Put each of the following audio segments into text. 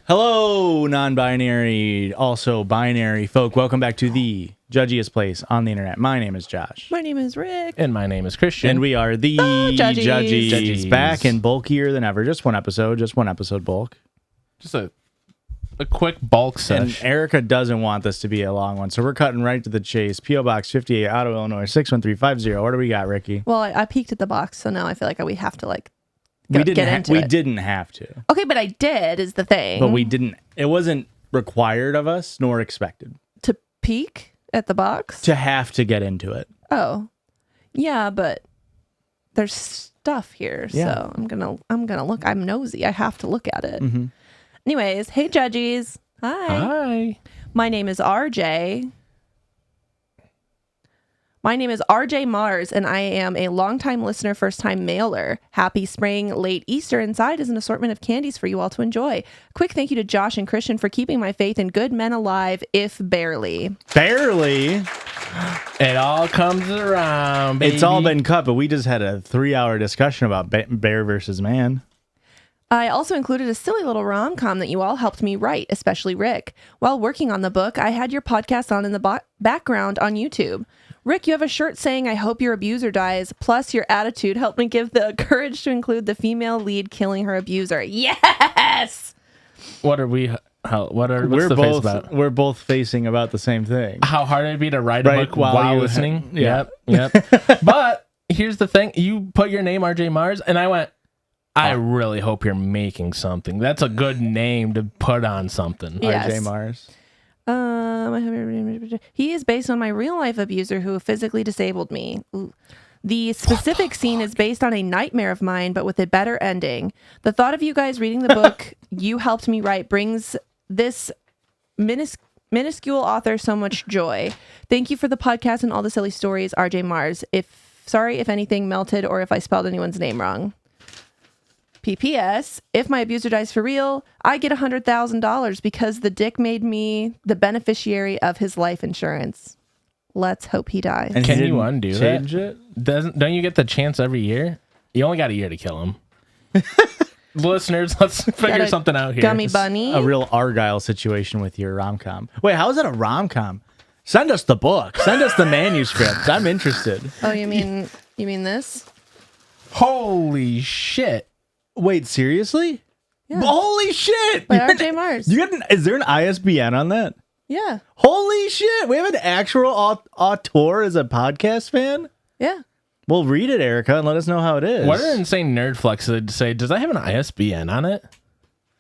Hello, non-binary, also binary folk. Welcome back to the Judgiest place on the internet. My name is Josh. My name is Rick. And my name is Christian. And we are the Judgies. Judgies. Back and bulkier than ever. Just one episode bulk. Just a quick bulk And sesh. Erica doesn't want this to be a long one, so we're cutting right to the chase. P.O. Box 58, Ottawa, Illinois, 61350. What do we got, Ricky? Well, I peeked at the box, so now I feel like we have to We get into it. didn't have to. Okay, but I did is the thing. But we didn't. It wasn't required of us nor expected To peek at the box? to have to get into it. Oh. Yeah, but there's stuff here, Yeah. so I'm gonna look. I'm nosy. I have to look at it. Mm-hmm. Anyways, hey Judgies. Hi. Hi. My name is RJ. My name is RJ Mars, and I am a longtime listener, first-time mailer. Happy spring, late Easter. Inside is an assortment of candies for you all to enjoy. Quick thank you to Josh and Christian for keeping my faith in good men alive, if barely. Barely. It all comes around, baby. It's all been cut, but we just had a 3-hour discussion about bear versus man. I also included a silly little rom-com that you all helped me write, especially Rick. While working on the book, I had your podcast on in the background on YouTube. Rick, you have a shirt saying, "I hope your abuser dies," plus your attitude helped me give the courage to include the female lead killing her abuser. Yes! What are we? What's the face about? We're both facing about the same thing. How hard it'd be to write a Right, book while while you- listening? yeah. Yep. But here's the thing: you put your name RJ Mars, and I went. I really hope you're making something. That's a good name to put on something. Yes. RJ Mars. He is based on my real life abuser who physically disabled me. Ooh. The specific scene is based on a nightmare of mine, but with a better ending. The thought of you guys reading the book you helped me write brings this minuscule author so much joy. Thank you for the podcast and all the silly stories, RJ Mars. Sorry if anything melted or if I spelled anyone's name wrong. PPS, if my abuser dies for real, I get $100,000 because the dick made me the beneficiary of his life insurance. Let's hope he dies. And Can he you didn't undo change that? it? Don't you get the chance every year? You only got a year to kill him. Listeners, let's figure Got a something out here. Gummy bunny. A real Argyle situation with your rom-com. Wait, how is that a rom-com? Send us the book. Send us the manuscript. I'm interested. Oh, you mean this? Holy shit. Wait, seriously? Yeah. Holy shit! By RJ Mars. Is there an ISBN on that? Yeah. Holy shit! We have an actual auteur as a podcast fan? Yeah. Well, read it, Erica, and let us know how it is. What an insane nerd flex to say, does that have an ISBN on it?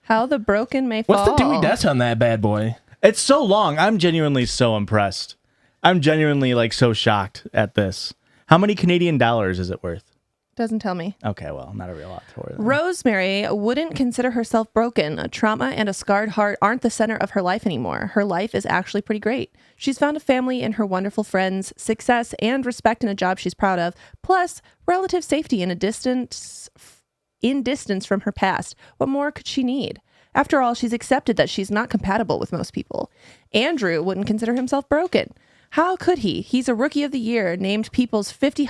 How the broken may fall. What's the Dewey Decimal on that bad boy? It's so long. I'm genuinely so impressed. I'm genuinely so shocked at this. How many Canadian dollars is it worth? Doesn't tell me. Okay, well, not a real auteur. Then. Rosemary wouldn't consider herself broken. A trauma and a scarred heart aren't the center of her life anymore. Her life is actually pretty great. She's found a family in her wonderful friends, success and respect in a job she's proud of, plus relative safety in distance from her past. What more could she need? After all, she's accepted that she's not compatible with most people. Andrew wouldn't consider himself broken. How could he? He's a Rookie of the Year, named People's 50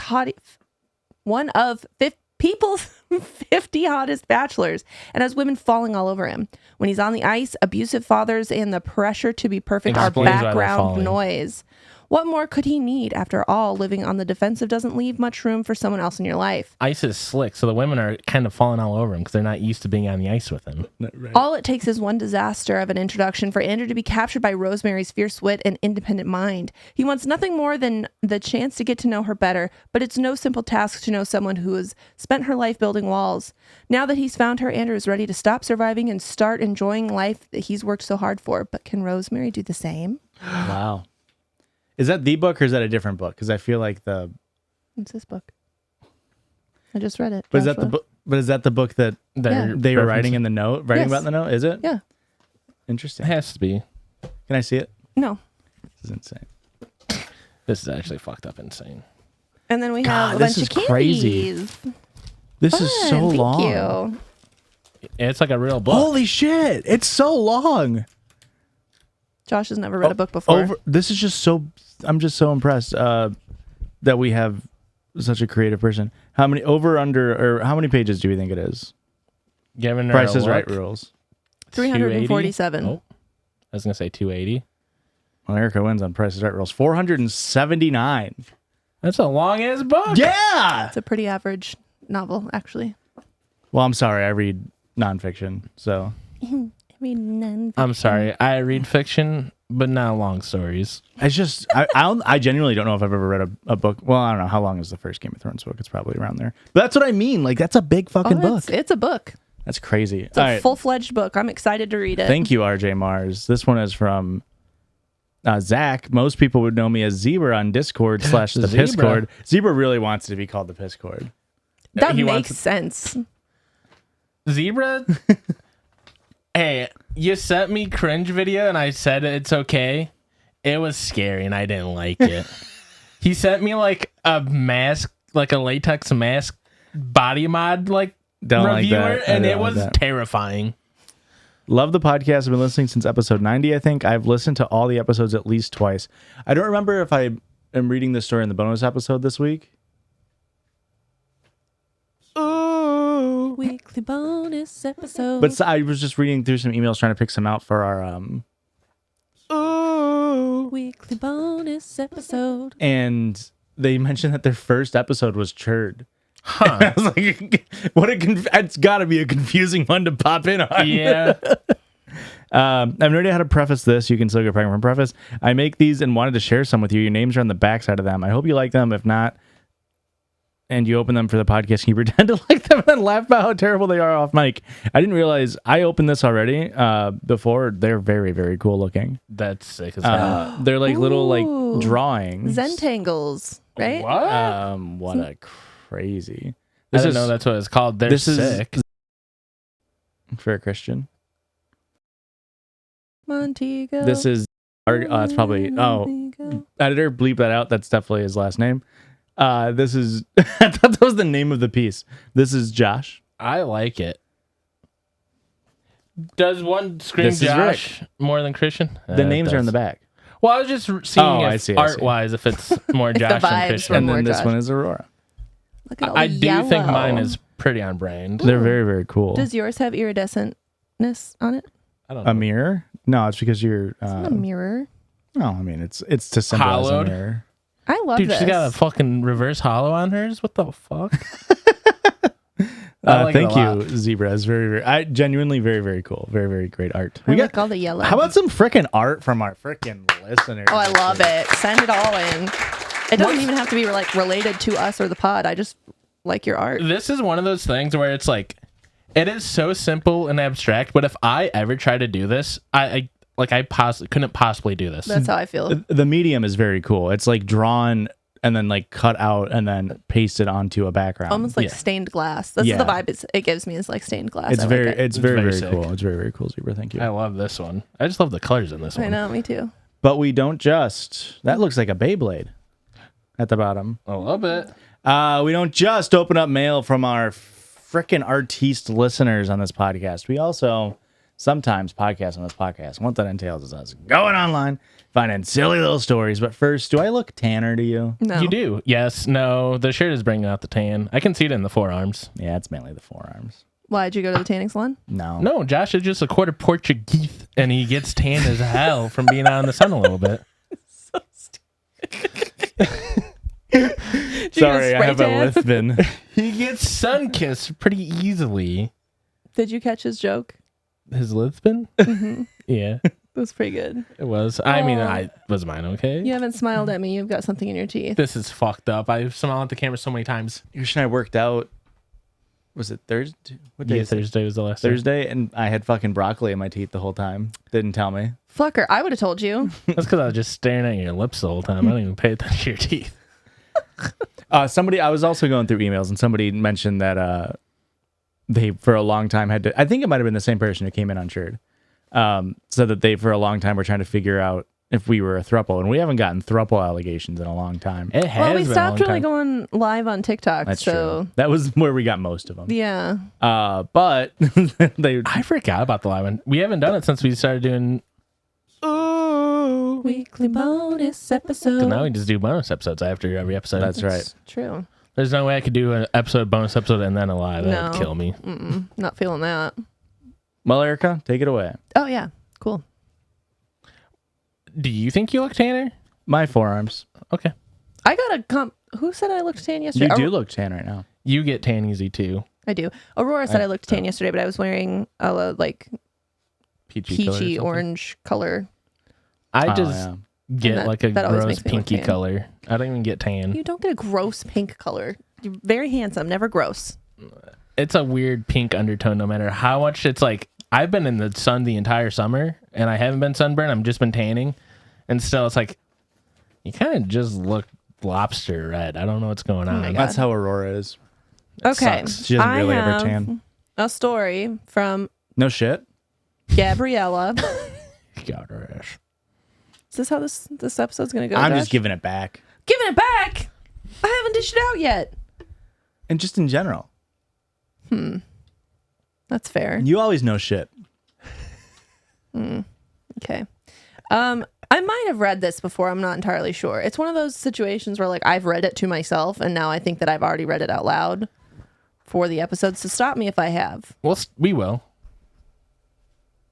hottest bachelors, and has women falling all over him. When he's on the ice, abusive fathers and the pressure to be perfect are Explains why they're background falling. noise. What more could he need? After all, living on the defensive doesn't leave much room for someone else in your life. Ice is slick, so the women are kind of falling all over him because they're not used to being on the ice with him. Right. All it takes is one disaster of an introduction for Andrew to be captured by Rosemary's fierce wit and independent mind. He wants nothing more than the chance to get to know her better, but it's no simple task to know someone who has spent her life building walls. Now that he's found her, Andrew is ready to stop surviving and start enjoying life that he's worked so hard for. But can Rosemary do the same? Wow. Is that the book or is that a different book? Because I feel like It's this book. I just read it. But is that the Joshua. book? But is that the book that Yeah. they were writing in the note? Writing Yes. about in the note? Is it? Yeah. Interesting. It has to be. Can I see it? No. This is insane. This is actually fucked up insane. And then we God, have a this bunch is of crazy. candies. This is so Fun. long. Thank you. It's like a real book. Holy shit! It's so long. Josh has never read a book before. This is just so. I'm just so impressed that we have such a creative person. How many over under or how many pages do we think it is? Giving her Price a is Right look. rules. 347. Oh, I was gonna say 280. Well, Erica wins on Price is Right rolls. 479. That's a long ass book. Yeah. It's a pretty average novel, actually. Well, I'm sorry. I read nonfiction, so I'm sorry. I read fiction, but not long stories. it's just I genuinely don't know if I've ever read a book. Well, I don't know how long is the first Game of Thrones book. It's probably around there. But that's what I mean. Like that's a big fucking book. It's a book. That's crazy. It's a full-fledged book. I'm excited to read it. Thank you, RJ Mars. This one is from Zach. Most people would know me as Zebra on Discord / the Pisscord. Zebra really wants to be called the Pisscord. That makes sense. Zebra. Hey, you sent me cringe video and I said it's okay. It was scary and I didn't like it. He sent me like a mask, like a latex mask body mod Don't reviewer, like that. and it was terrifying. Love the podcast. I've been listening since episode 90, I think. I've listened to all the episodes at least twice. I don't remember if I am reading the story in the bonus episode this week. Ooh. Weekly bonus episode. But I was just reading through some emails trying to pick some out for our Weekly bonus episode. and they mentioned that their first episode was Churd. Huh. I was like, it's got to be a confusing one to pop in on. Yeah. I've no idea how to preface this. You can still go praying from preface. I make these and wanted to share some with you. Your names are on the backside of them. I hope you like them. If not, and you open them for the podcast, can you pretend to like them and then laugh about how terrible they are off mic? I didn't realize I opened this already before. They're very, very cool looking. That's sick as hell. They're like little Ooh. like drawings. Zentangles, right? What? What a crazy. I didn't know that's what it's called. They're sick. For a Christian. Montego. This is it's probably editor bleep that out. That's definitely his last name. This is I thought that was the name of the piece. This is Josh. I like it. Does one scream This is Josh more than Christian? The names are in the back. Well, I was just seeing I if see. art-wise if it's more If the Josh than vibes Christian. were And more then this Josh. one is Aurora. Look at all I the do think yellow. mine is pretty on brand. They're very, very cool. Does yours have iridescentness on it? I don't know. A mirror? No, it's because you're It's not a mirror. no, I mean it's to symbolize Hollowed. a mirror. I love Dude, this. she's got a fucking reverse hollow on hers. What the fuck? I like it Thank a you, lot. Zebra. It's very, very genuinely very, very cool. Very, very great art. I like all the yellow. How about some freaking art from our freaking listeners? Oh, I love it. Send it all in. It doesn't even have to be like related to us or the pod. I just like your art. This is one of those things where it's like, it is so simple and abstract, but if I ever try to do this, I couldn't possibly do this. That's how I feel. The medium is very cool. It's like drawn and then like cut out and then pasted onto a background. Almost like Yeah. stained glass. That's Yeah. the vibe it gives me is like stained glass. It's I like very, it. it's very, very very sick. cool. It's very, very cool, Zebra. Thank you. I love this one. I just love the colors in this one. I know, me too. But we don't just. That looks like a Beyblade at the bottom. A little bit. We don't just open up mail from our frickin' artiste listeners on this podcast. We also sometimes podcast on this podcast. What that entails is us going online, finding silly little stories. But first, do I look tanner to you? No. You do. Yes. No. The shirt is bringing out the tan. I can see it in the forearms. Yeah, it's mainly the forearms. Why'd you go to the tanning salon? No. No, Josh is just a quarter Portuguese, and he gets tan as hell from being out in the sun a little bit. Sorry, I have tan? a Lithvin. He gets sun kissed pretty easily. Did you catch his joke? His Lithbin? Yeah, It was pretty good. it was. I mean, was mine okay? You haven't smiled at me. You've got something in your teeth. This is fucked up. I've smiled at the camera so many times. Yosh and I worked out. Was it Thursday? What day Yeah, is it? Thursday was the last day. Thursday, and I had fucking broccoli in my teeth the whole time. Didn't tell me. Fucker, I would have told you. That's because I was just staring at your lips the whole time. I didn't even pay attention to your teeth. Somebody, I was also going through emails, and somebody mentioned that they for a long time had to. I think it might have been the same person who came in on Sherd. So that they for a long time were trying to figure out if we were a throuple, and we haven't gotten throuple allegations in a long time. It has Well, we been a stopped long really time. going live on TikTok. That's so true. That was where we got most of them. yeah. But they. I forgot about the live one. We haven't done it since we started doing. Weekly bonus episode. So now we just do bonus episodes after every episode. That's right. It's true. There's no way I could do an bonus episode, and then a live. That would No. kill me. Not feeling that. Well, Erica, take it away. Oh yeah, cool. Do you think you look tanner? My forearms. Okay. I got a Who said I looked tan yesterday? You do look tan right now. You get tan easy too. I do. Aurora said I looked tan yesterday, but I was wearing a like Peachy color or peachy something. orange color. I Oh, just yeah. get that- like a that always gross makes me look pinky tan. color. I don't even get tan. You don't get a gross pink color. You're very handsome, never gross. It's a weird pink undertone no matter how much it's like. I've been in the sun the entire summer and I haven't been sunburned. I've just been tanning. And still it's like, you kind of just look lobster red. I don't know what's going on. my God. That's how Aurora is. Okay. sucks. She doesn't I really ever have tan. a story from No shit. Gabriella. God, Rash. Is this how this episode's gonna go? I'm Josh? just giving it back. Giving it back. I haven't dished it out yet. And just in general. That's fair. You always know shit. Okay. I might have read this before. I'm not entirely sure. It's one of those situations where like I've read it to myself and now I think that I've already read it out loud for the episode. So stop me if I have. Well, we will.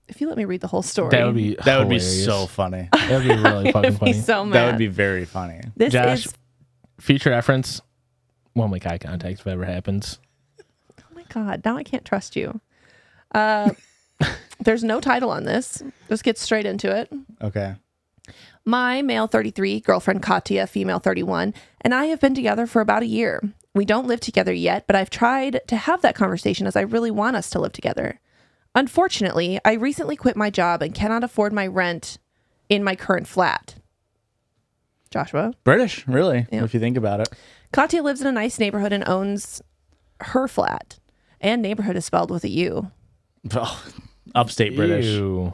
If you let me read the whole story. That would be That would be hilarious. so funny. That would be really fucking I'd be funny. so mad. That would be very funny. This Josh, is future reference. Won't make eye contact if it ever happens. oh my God, now I can't trust you. There's no title on this. Just get straight into it. Okay. My male 33, girlfriend Katya, female 31, and I have been together for about a year. We don't live together yet, but I've tried to have that conversation as I really want us to live together. Unfortunately, I recently quit my job and cannot afford my rent in my current flat. Joshua? British, really, Yeah. if you think about it. Katya lives in a nice neighborhood and owns her flat. And neighborhood is spelled with a U. Oh, upstate British. Ew.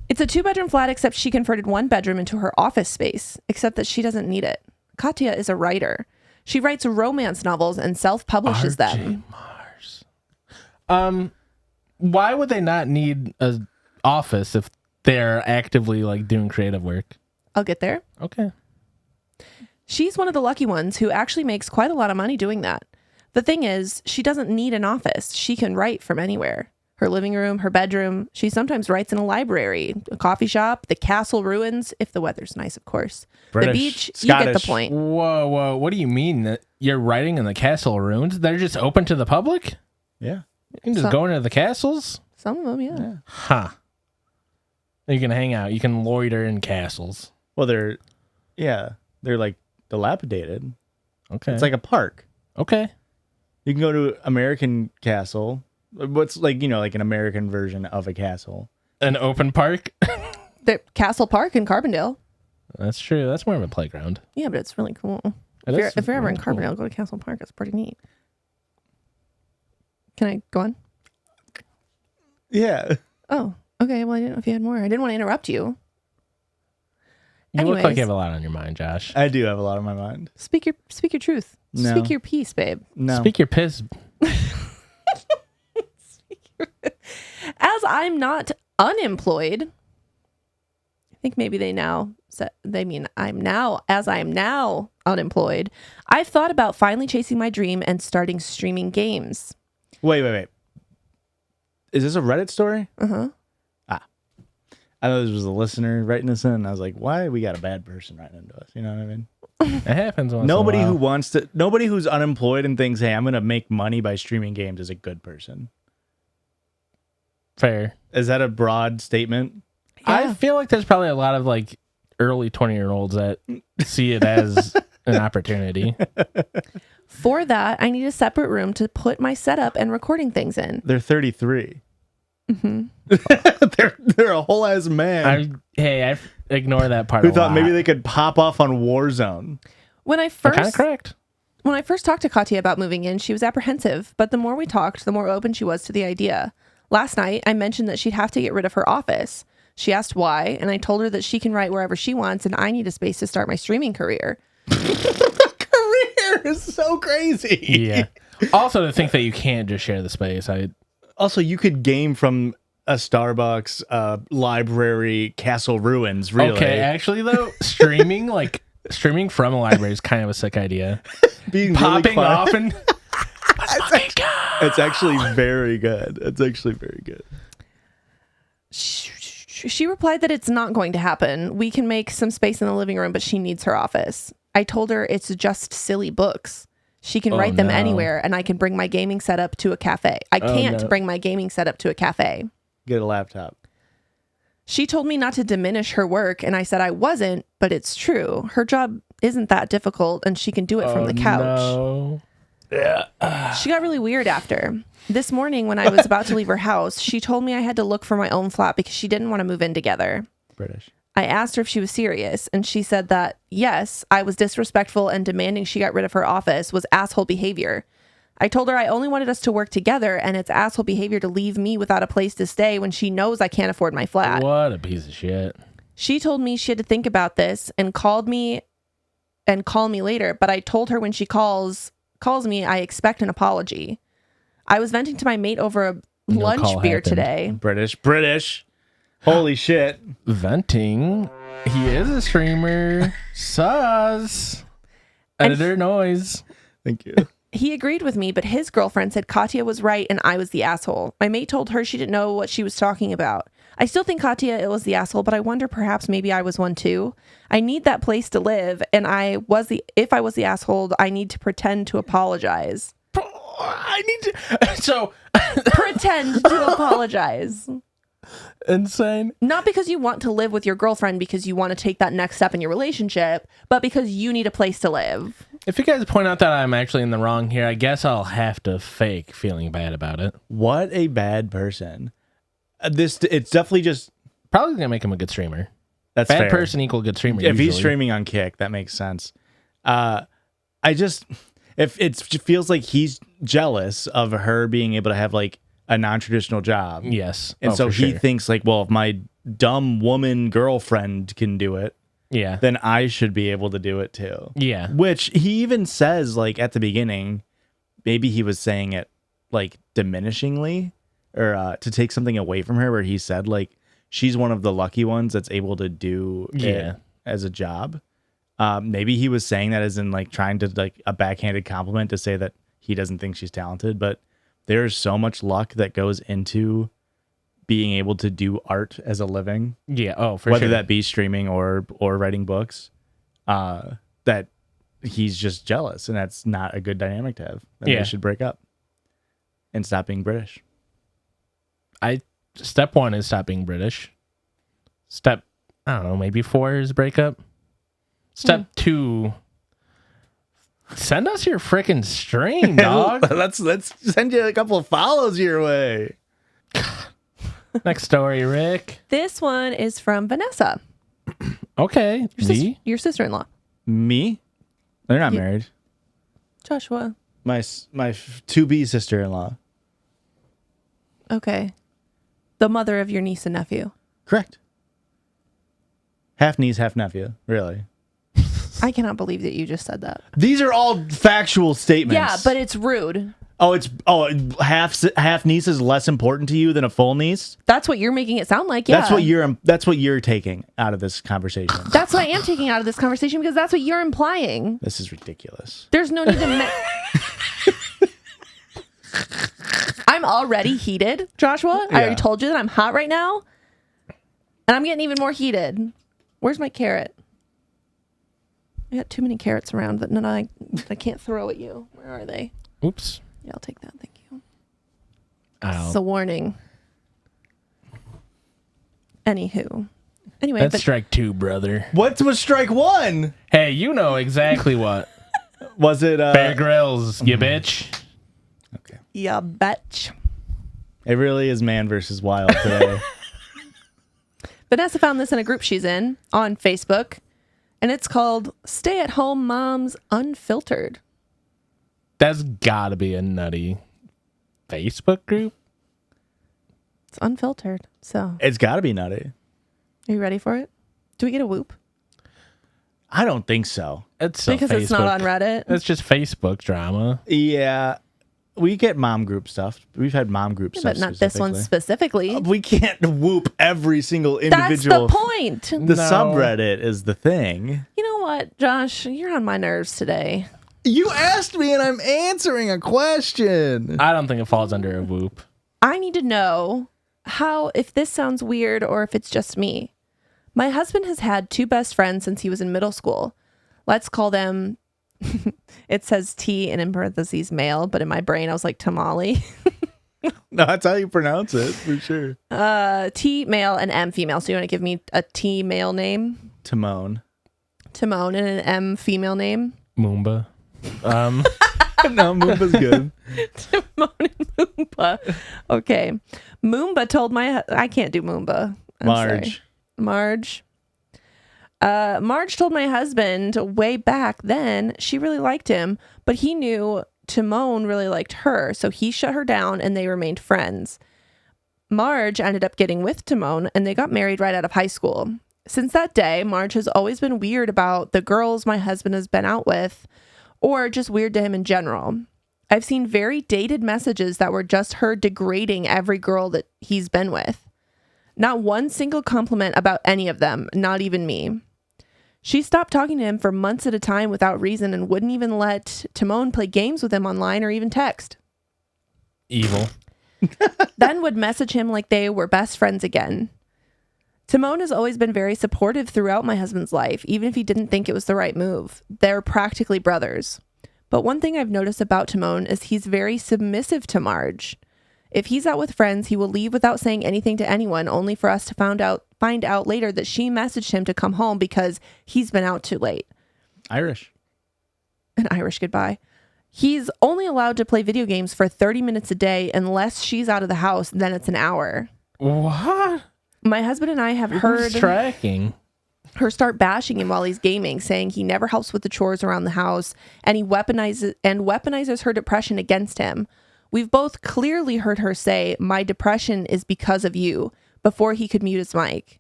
It's a 2-bedroom flat, except she converted 1 bedroom into her office space, except that she doesn't need it. Katya is a writer. She writes romance novels and self-publishes them. Why would they not need an office if they're actively like doing creative work? I'll get there. Okay. She's one of the lucky ones who actually makes quite a lot of money doing that. The thing is, she doesn't need an office. She can write from anywhere. Her living room, her bedroom. She sometimes writes in a library, a coffee shop, the castle ruins, if the weather's nice, of course. British, the beach, you get the Scottish. point. Whoa. What do you mean that you're writing in the castle ruins? They're just open to the public? Yeah. You can just Some- go into the castles? Some of them, yeah. Huh. You can hang out. You can loiter in castles. Well, they're like dilapidated. Okay. It's like a park. okay. You can go to American Castle. What's like, like an American version of a castle. An open park? The Castle Park in Carbondale. That's true. That's more of a playground. Yeah, but it's really cool. It If is you're ever in really cool. Carbondale, go to Castle Park. It's pretty neat. Can I go on? Yeah. Oh, okay. Well, I didn't know if you had more. I didn't want to interrupt you. You look like Anyways. you have a lot on your mind, Josh. I do have a lot on my mind. Speak your truth. No. Speak your piece, babe. No. Speak your piss. As I'm not unemployed, I think maybe they mean I am now unemployed. I've thought about finally chasing my dream and starting streaming games. Wait. Is this a Reddit story? Uh-huh. I know this was a listener writing this in, and I was like, why we got a bad person writing into us? You know what I mean? It happens once Nobody in a who while. wants to, nobody who's unemployed and thinks, hey, I'm going to make money by streaming games is a good person. Fair. Is that a broad statement? I feel like there's probably a lot of like early 20-year-olds that see it as an opportunity. For that, I need a separate room to put my setup and recording things in. They're 33. Mm-hmm. they're a whole ass man I ignore that part. who a thought lot. maybe they could pop off on Warzone. When I They're kind of first correct. talked to Katya about moving in, she was apprehensive, but the more we talked, the more open she was to the idea. Last night, I mentioned that she'd have to get rid of her office. She asked why, and I told her that she can write wherever she wants, and I need a space to start my streaming career. Career is so crazy. Yeah. Also, to think that you can't just share the space. Also, you could game from a Starbucks, library, castle ruins, really. Okay, actually though, streaming from a library is kind of a sick idea. Being really Popping quiet. off and let's fucking go. It's actually very good. It's actually very good. She replied that it's not going to happen. We can make some space in the living room, but she needs her office. I told her it's just silly books. She can write them anywhere, and I can bring my gaming setup to a cafe. I can't bring my gaming setup to a cafe. Get a laptop. She told me not to diminish her work, and I said I wasn't, but it's true. Her job isn't that difficult, and she can do it from the couch. No. Yeah. She got really weird after. This morning, when I was about to leave her house, she told me I had to look for my own flat because she didn't want to move in together. British. I asked her if she was serious, and she said that, yes, I was disrespectful and demanding she got rid of her office was asshole behavior. I told her I only wanted us to work together, and it's asshole behavior to leave me without a place to stay when she knows I can't afford my flat. What a piece of shit. She told me she had to think about this and call me later, but I told her when she calls me, I expect an apology. I was venting to my mate over a lunch beer happened. today. British. Holy shit. Venting. He is a streamer. Sus. Editor noise. Thank you. He agreed with me, but his girlfriend said Katya was right and I was the asshole. My mate told her she didn't know what she was talking about. I still think Katya was the asshole, but I wonder perhaps maybe I was one too. I need that place to live, and if I was the asshole, I need to pretend to apologize. Pretend to apologize. Insane. Not because you want to live with your girlfriend because you want to take that next step in your relationship, but because you need a place to live. If you guys point out that I'm actually in the wrong here, I guess I'll have to fake feeling bad about it. What a bad person. It's definitely just Probably gonna make him a good streamer. that's Bad fair. person equal good streamer. If he's usually. streaming on Kick, that makes sense. If it feels like he's jealous of her being able to have like a non-traditional job. Yes. And so for he sure. thinks like, well, if my dumb woman girlfriend can do it, Yeah. then I should be able to do it too. Yeah. Which he even says like at the beginning, maybe he was saying it like diminishingly or to take something away from her where he said like she's one of the lucky ones that's able to do it as a job. Maybe he was saying that as in like trying to like a backhanded compliment to say that he doesn't think she's talented, but there's so much luck that goes into being able to do art as a living. Yeah. Oh, for whether sure. that be streaming or writing books, that he's just jealous, and that's not a good dynamic to have. And Yeah. they should break up and stop being British. Step 1 is stop being British. Step, I don't know, maybe 4 is breakup. Step 2, send us your freaking stream, dog. let's send you a couple of follows your way. Next story, Rick. This one is from Vanessa, Okay. your sister-in-law. Me? They're not You- married. Joshua. My to-be sister-in-law. Okay. The mother of your niece and nephew. Correct. Half niece, half nephew. Really. I cannot believe that you just said that. These are all factual statements. Yeah, but it's rude. Half niece is less important to you than a full niece. That's what you're making it sound like. Yeah. That's what you're taking out of this conversation. That's what I am taking out of this conversation because that's what you're implying. This is ridiculous. There's no need to. I'm already heated, Joshua. I already told you that I'm hot right now, and I'm getting even more heated. Where's my carrot? I got too many carrots around that none I can't throw at you. Where are they? Oops. Yeah, I'll take that. Thank you. Ow. It's a warning. Anywho. Anyway, That's but strike 2, brother. What was strike one? Hey, you know exactly what. Was it Bear Grylls, you bitch. Okay. yeah, betch. It really is man versus wild today. Vanessa found this in a group she's in on Facebook, and it's called Stay at Home Moms Unfiltered. That's gotta be a nutty Facebook group. It's unfiltered. So, It's got to be nutty. are you ready for it? Do we get a whoop? I don't think so. It's Because it's not on Reddit. It's just Facebook drama. Yeah, we get mom group stuff. We've had mom group stuff, But not this one specifically. specifically. We can't whoop every single That's individual. the point. The No. subreddit is the thing. You know what, Josh? You're on my nerves today. You asked me, and I'm answering a question. I don't think it falls under a whoop. I need to know how, if this sounds weird or if it's just me. My husband has had 2 best friends since he was in middle school. Let's call them, it says T and in parentheses male, but in my brain I was like tamale. No, that's how you pronounce it, for sure. T male and M female. So you want to give me a T male name? Timon. Timon, and an M female name? Moomba. No, Moomba's good. Timon and Moomba. Okay. Moomba told I can't do Moomba. I'm Marge. sorry. Marge. Marge told my husband way back then she really liked him, but he knew Timon really liked her, so he shut her down and they remained friends. Marge ended up getting with Timon and they got married right out of high school. Since that day, Marge has always been weird about the girls my husband has been out with, or just weird to him in general. I've seen very dated messages that were just her degrading every girl that he's been with. Not one single compliment about any of them, not even me. She stopped talking to him for months at a time without reason and wouldn't even let Timon play games with him online or even text. Evil. Then would message him like they were best friends again. Timon has always been very supportive throughout my husband's life, even if he didn't think it was the right move. They're practically brothers. But one thing I've noticed about Timon is he's very submissive to Marge. If he's out with friends, he will leave without saying anything to anyone, only for us to find out later that she messaged him to come home because he's been out too late. Irish. An Irish goodbye. He's only allowed to play video games for 30 minutes a day unless she's out of the house, then it's an hour. What? My husband and I have heard Who's tracking? her start bashing him while he's gaming, saying he never helps with the chores around the house, and he weaponizes her depression against him. We've both clearly heard her say, "My depression is because of you," before he could mute his mic.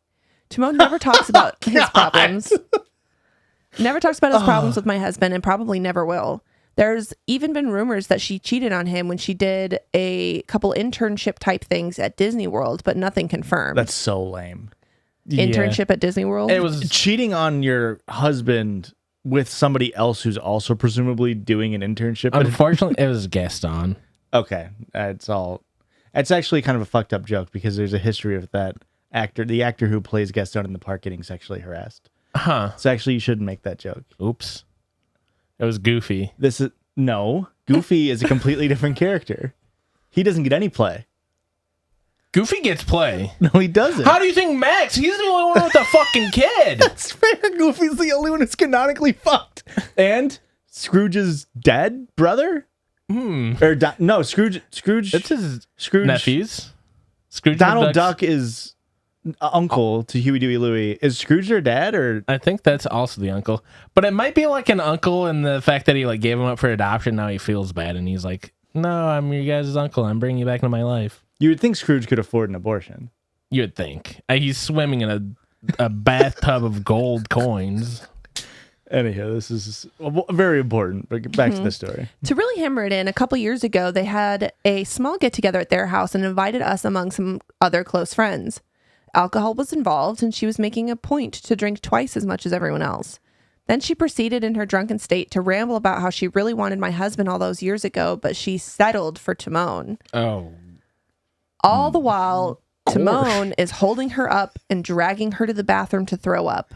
Timon never talks about his problems. Never talks about his problems with my husband and probably never will. There's even been rumors that she cheated on him when she did a couple internship type things at Disney World, but nothing confirmed. That's so lame. Internship at Disney World? It was Cheating on your husband with somebody else who's also presumably doing an internship. Unfortunately, it was Gaston. Okay. It's actually kind of a fucked up joke because there's a history of that actor, the actor who plays Gaston in the park, getting sexually harassed. Huh. So actually you shouldn't make that joke. Oops. It was Goofy. Goofy is a completely different character. He doesn't get any play. Goofy gets play. No, he doesn't. How do you think Max? He's the only one with the fucking kid. That's fair. Goofy's the only one who's canonically fucked. And Scrooge's dead brother? No, Scrooge. It's his Scrooge nephews. Scrooge. Donald Duck is uncle to Huey, Dewey, Louie. Is Scrooge their dad, or I think that's also the uncle, but it might be like an uncle in the fact that he like gave him up for adoption. Now he feels bad and he's like, "No, I'm your guys' uncle. I'm bringing you back into my life." you would think Scrooge could afford an abortion? You would think he's swimming in a bathtub of gold coins. Anyhow, this is very important. But back to the story. To really hammer it in, a couple years ago, they had a small get-together at their house and invited us among some other close friends. Alcohol was involved, and she was making a point to drink twice as much as everyone else. Then she proceeded in her drunken state to ramble about how she really wanted my husband all those years ago, but she settled for Timon. Oh. All the while, Timon is holding her up and dragging her to the bathroom to throw up.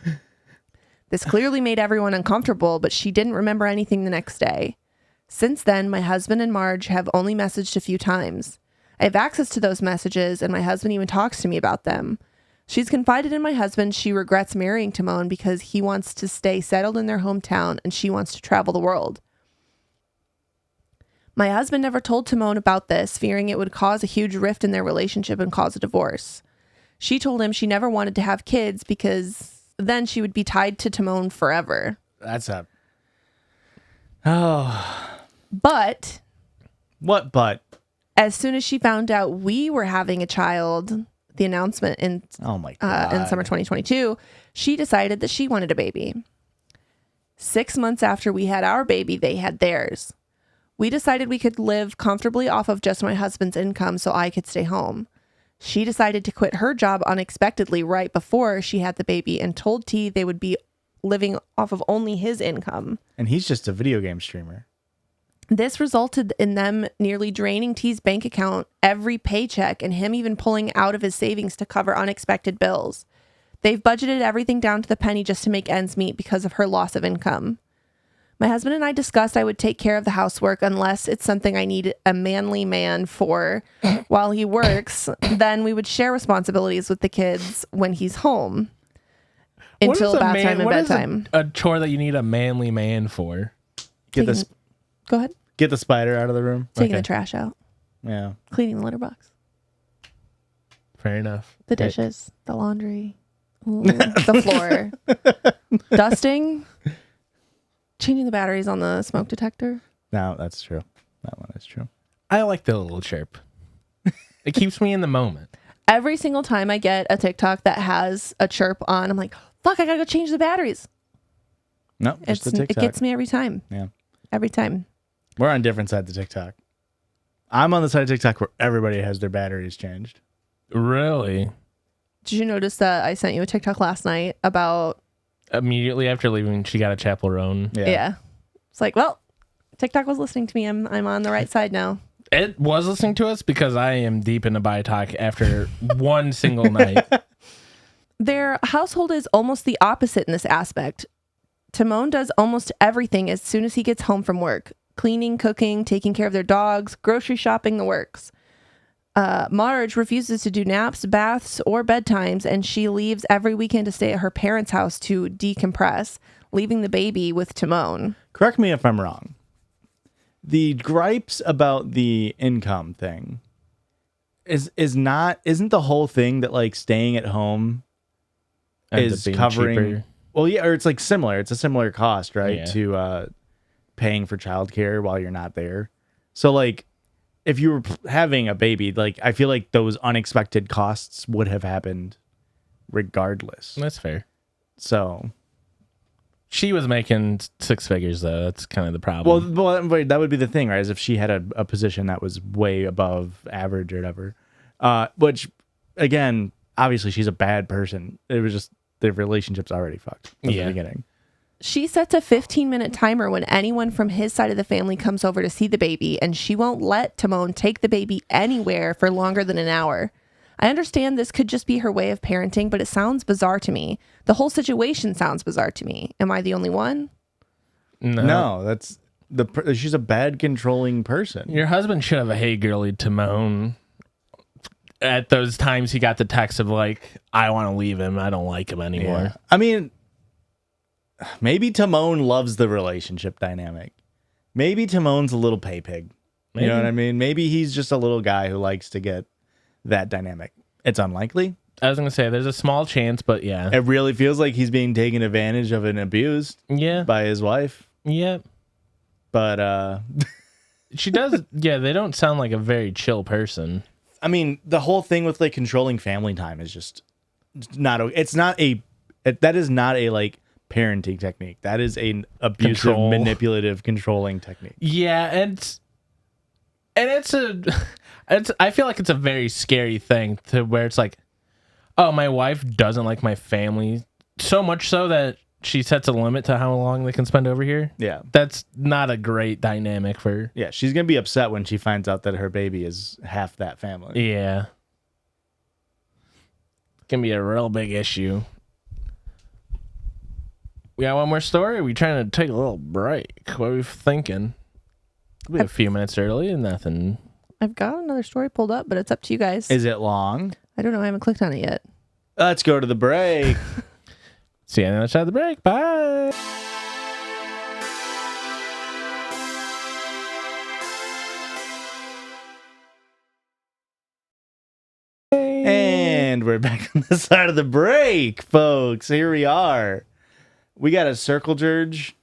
This clearly made everyone uncomfortable, but she didn't remember anything the next day. Since then, my husband and Marge have only messaged a few times. I have access to those messages, and my husband even talks to me about them. She's confided in my husband she regrets marrying Timon because he wants to stay settled in their hometown and she wants to travel the world. My husband never told Timon about this, fearing it would cause a huge rift in their relationship and cause a divorce. She told him she never wanted to have kids because then she would be tied to Timon forever. That's a... But... What but? As soon as she found out we were having a child, the announcement in Oh my God. in summer 2022, she decided that she wanted a baby. 6 months after we had our baby, they had theirs. We decided we could live comfortably off of just my husband's income so I could stay home. She decided to quit her job unexpectedly right before she had the baby and told T they would be living off of only his income. And he's just a video game streamer. This resulted in them nearly draining T's bank account every paycheck and him even pulling out of his savings to cover unexpected bills. They've budgeted everything down to the penny just to make ends meet because of her loss of income. My husband and I discussed I would take care of the housework unless it's something I need a manly man for while he works. Then we would share responsibilities with the kids when he's home until bath time and bedtime. A chore that you need a manly man for? Go ahead. Get the spider out of the room. Taking the trash out. Yeah. Cleaning the litter box. Fair enough. The dishes. The laundry. Ooh, the floor. Dusting. Changing the batteries on the smoke detector. No, that's true. That one is true. I like the little chirp. It keeps me in the moment. Every single time I get a TikTok that has a chirp on, I'm like, fuck, I gotta go change the batteries. No, just the TikTok. It gets me every time. Yeah. Every time. We're on different sides of TikTok. I'm on the side of TikTok where everybody has their batteries changed. Really? Did you notice that I sent you a TikTok last night about... Immediately after leaving, she got a chaperone. Yeah. It's like, well, TikTok was listening to me. I'm on the right side now. It was listening to us because I am deep into BioTalk after one single night. Their household is almost the opposite in this aspect. Timon does almost everything as soon as he gets home from work. Cleaning, cooking, taking care of their dogs, grocery shopping, the works. Marge refuses to do naps, baths, or bedtimes, and she leaves every weekend to stay at her parents' house to decompress, leaving the baby with Timon. Correct me if I'm wrong. The gripes about the income thing isn't the whole thing that like staying at home is covering cheaper. Well, yeah, or it's like similar. It's a similar cost, right? Yeah. To paying for childcare while you're not there. So like if you were having a baby, like I feel like those unexpected costs would have happened regardless. That's fair. So she was making 6 figures though. That's kind of the problem. Well, that would be the thing, right? Is if she had a position that was way above average or whatever. Which again, obviously she's a bad person. It was just the relationship's already fucked from the beginning. She sets a 15-minute timer when anyone from his side of the family comes over to see the baby, and she won't let Timon take the baby anywhere for longer than an hour. I understand this could just be her way of parenting, but it sounds bizarre to me. The whole situation sounds bizarre to me. Am I the only one? No, that's she's a bad controlling person. Your husband should have a hey girly Timon. At those times he got the text of like, I want to leave him. I don't like him anymore. Yeah. I mean, maybe Timon loves the relationship dynamic. Maybe Timon's a little pay pig. You know what I mean? Maybe he's just a little guy who likes to get that dynamic. It's unlikely. I was going to say there's a small chance, but yeah. It really feels like he's being taken advantage of and abused by his wife. Yeah. But she does. Yeah, they don't sound like a very chill person. I mean, the whole thing with like controlling family time is just not. That is not a like parenting technique. That is an abusive, manipulative, controlling technique. Yeah, and I feel like it's a very scary thing to where it's like, oh, my wife doesn't like my family so much so that she sets a limit to how long they can spend over here. Yeah. That's not a great dynamic for... Yeah, she's going to be upset when she finds out that her baby is half that family. Yeah. It can be a real big issue. We got one more story? Or are we trying to take a little break? What are we thinking? We'll be a few minutes early and nothing. I've got another story pulled up, but it's up to you guys. Is it long? I don't know. I haven't clicked on it yet. Let's go to the break. See you on the other side of the break. Bye. And we're back on the side of the break, folks. Here we are. We got a circle Judge.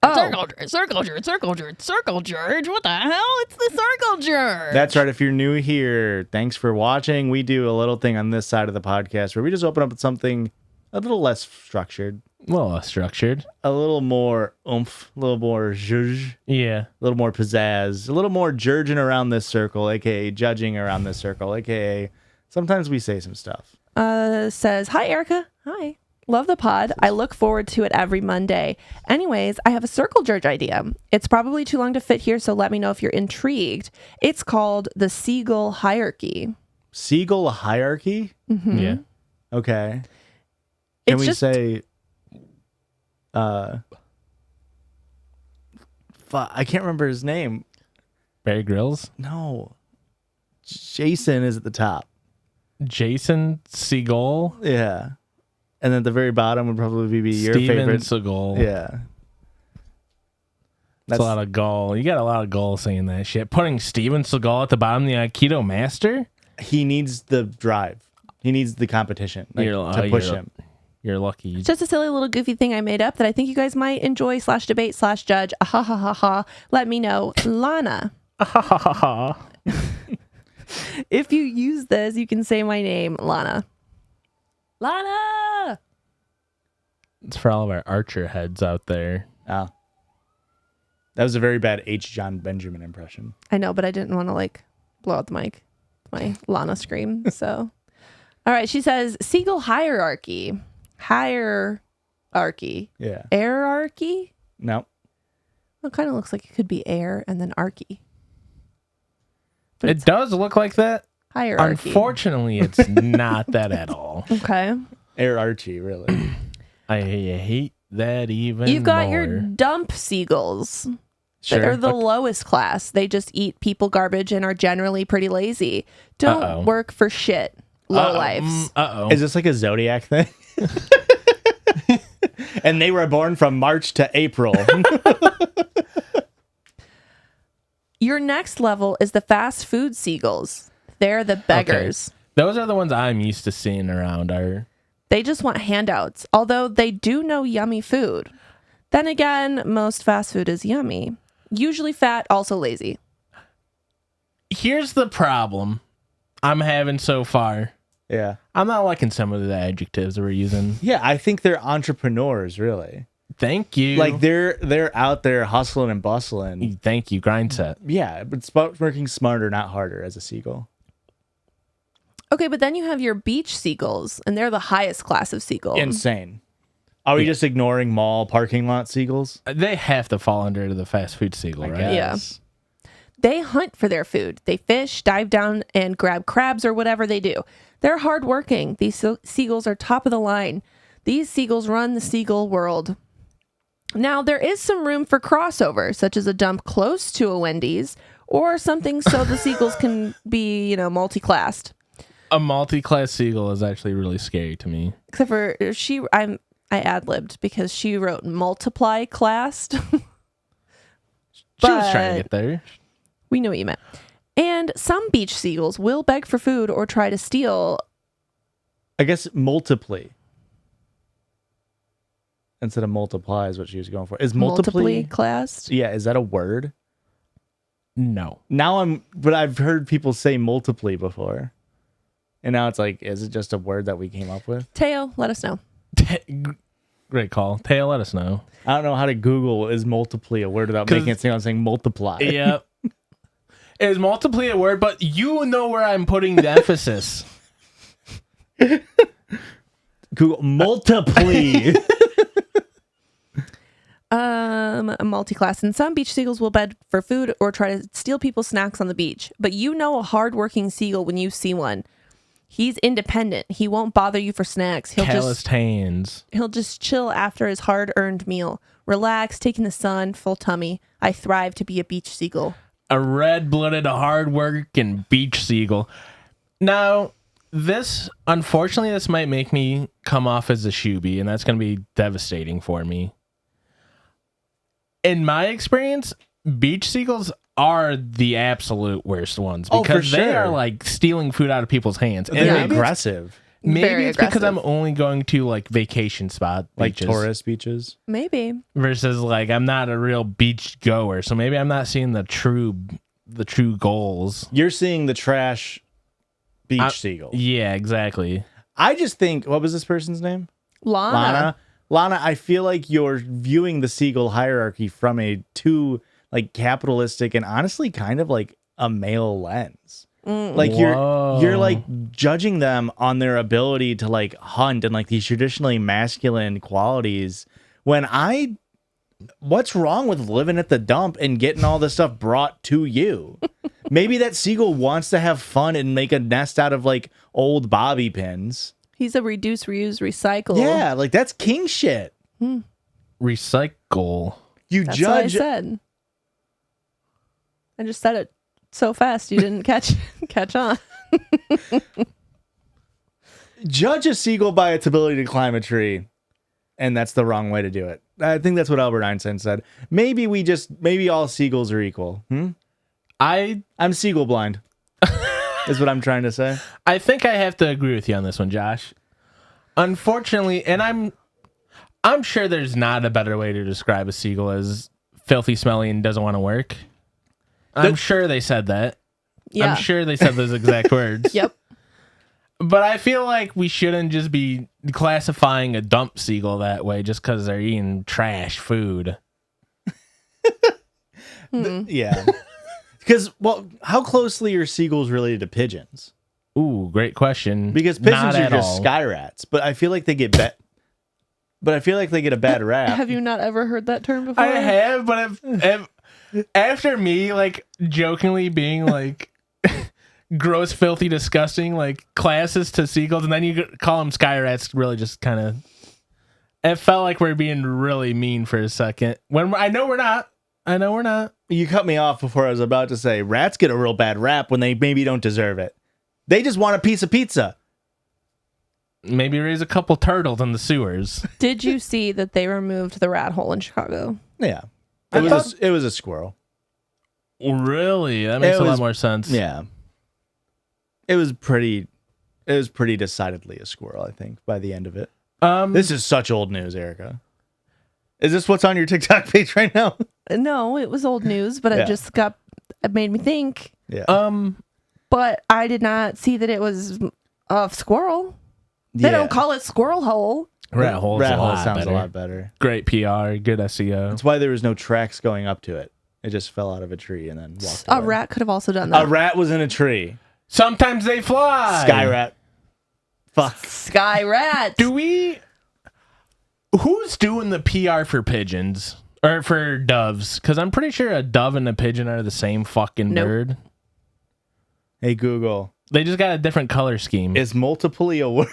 Oh. Circle Judge. What the hell? It's the Circle Judge. That's right. If you're new here, thanks for watching. We do a little thing on this side of the podcast where we just open up with something a little less structured. A little less structured. A little more oomph. A little more zhuzh. Yeah. A little more pizzazz. A little more judging around this circle, a.k.a. judging around this circle, a.k.a. sometimes we say some stuff. Says, hi, Erica. Hi. Love the pod. I look forward to it every Monday. Anyways, I have a circle jerk idea. It's probably too long to fit here, so let me know if you're intrigued. It's called the Seagull Hierarchy. Seagull Hierarchy? Yeah. Okay. Can It's we just- say I can't remember his name. Bear Grylls. No. Jason is at the top. Jason Seagull. Yeah. And then at the very bottom would probably be your Steven favorite. Seagull. Yeah. That's a lot of goal. You got a lot of goal saying that shit. Putting Steven Seagal at the bottom of the Aikido Master? He needs the drive. He needs the competition to push him. You're lucky. It's just a silly little goofy thing I made up that I think you guys might enjoy /debate/judge. Ha ha ha ha. Let me know. Lana. If you use this, you can say my name, Lana. Lana! It's for all of our Archer heads out there. Oh. That was a very bad H. John Benjamin impression. I know, but I didn't want to blow out the mic. My Lana scream. So, all right. She says Seagull Hierarchy. Hierarchy. Yeah. Hierarchy? No. Well, it kind of looks like it could be air and then archy. But It does look like that. hierarchy. Unfortunately, it's not that at all. Okay. Air Archie, really. I hate that even You've got more. your dump seagulls. Sure. They're the lowest class. They just eat people garbage and are generally pretty lazy. Don't Uh-oh. work for shit. Low lives. Uh-oh. Is this like a zodiac thing? And they were born from March to April. Your next level is the fast food seagulls. They're the beggars. Those are the ones I'm used to seeing around. They just want handouts, although they do know yummy food. Then again, most fast food is yummy. Usually fat, also lazy. Here's the problem I'm having so far. Yeah. I'm not liking some of the adjectives we're using. Yeah, I think they're entrepreneurs, really. Thank you. Like they're out there hustling and bustling. Thank you, grind set. Yeah, but it's about working smarter, not harder as a seagull. Okay, but then you have your beach seagulls, and they're the highest class of seagull. Insane. Are we just ignoring mall parking lot seagulls? They have to fall under the fast food seagull, right? Yes. They hunt for their food. They fish, dive down, and grab crabs or whatever they do. They're hardworking. These seagulls are top of the line. These seagulls run the seagull world. Now, there is some room for crossover, such as a dump close to a Wendy's or something so the seagulls can be, multi-classed. A multi-class seagull is actually really scary to me. Except for I ad-libbed because she wrote multiply classed. She was trying to get there. We knew what you meant. And some beach seagulls will beg for food or try to steal. I guess multiply. Instead of multiply is what she was going for. Is multiply? Classed? Yeah, is that a word? No. But I've heard people say multiply before. And now it's like, is it just a word that we came up with? Teo, let us know. Great call. Tail, let us know. I don't know how to Google is multiply a word without making it sound like saying multiply. Yep. Is multiply a word, but you know where I'm putting the emphasis. Google multiply. A multi-class. And some beach seagulls will beg for food or try to steal people's snacks on the beach. But you know a hardworking seagull when you see one. He's independent. He won't bother you for snacks. Calloused hands. He'll just chill after his hard-earned meal. Relax, taking the sun, full tummy. I thrive to be a beach seagull. A red-blooded, hard-working beach seagull. Now, unfortunately, this might make me come off as a shoebie, and that's going to be devastating for me. In my experience, beach seagulls are the absolute worst ones because they are like stealing food out of people's hands. And They're maybe aggressive. Very it's because I'm aggressive. only going to like vacation spot Like beaches tourist beaches. Maybe. versus like I'm not a real beach goer, so maybe I'm not seeing the true goals. You're seeing the trash beach seagull. Yeah, exactly. I just think, what was this person's name? Lana. Lana, I feel like you're viewing the seagull hierarchy from a too like capitalistic and honestly kind of like a male lens. Like you're like judging them on their ability to like hunt and like these traditionally masculine qualities. What's wrong with living at the dump and getting all this stuff brought to you? Maybe that seagull wants to have fun and make a nest out of like old bobby pins. He's a reduce, reuse, recycle. Yeah, like that's king shit. Recycle. That's what I said. I just said it so fast you didn't catch on. Judge a seagull by its ability to climb a tree, and that's the wrong way to do it. I think that's what Albert Einstein said. Maybe all seagulls are equal. I'm seagull blind. Is what I'm trying to say. I think I have to agree with you on this one, Josh. Unfortunately, and I'm sure there's not a better way to describe a seagull as filthy, smelly, and doesn't want to work. I'm sure they said that. Yeah. I'm sure they said those exact words. Yep. But I feel like we shouldn't just be classifying a dump seagull that way just because they're eating trash food. Yeah. Because, how closely are seagulls related to pigeons? Ooh, great question. Because pigeons are just sky rats, but I feel like they get a bad rap. Have you not ever heard that term before? I have, but if after me, like, jokingly being, like, gross, filthy, disgusting, like, classes to seagulls, and then you call them sky rats, really just kind of... It felt like we're being really mean for a second. When I know we're not. You cut me off before I was about to say, rats get a real bad rap when they maybe don't deserve it. They just want a piece of pizza. Maybe raise a couple turtles in the sewers. Did you see that they removed the rat hole in Chicago? Yeah. It was a squirrel. Really? That makes a lot more sense. Yeah. It was pretty decidedly a squirrel, I think, by the end of it. This is such old news, Erica. Is this what's on your TikTok page right now? No, it was old news, but it made me think. Yeah. But I did not see that it was a squirrel. They don't call it squirrel hole. Rat hole sounds a lot better. Great PR, good SEO. That's why there was no tracks going up to it. It just fell out of a tree and then walked away. A rat could have also done that. A rat was in a tree. Sometimes they fly. Sky rat. Fuck. Sky rat. Who's doing the PR for pigeons? Or for doves? Because I'm pretty sure a dove and a pigeon are the same fucking bird. Hey, Google. They just got a different color scheme. Is multiply a word?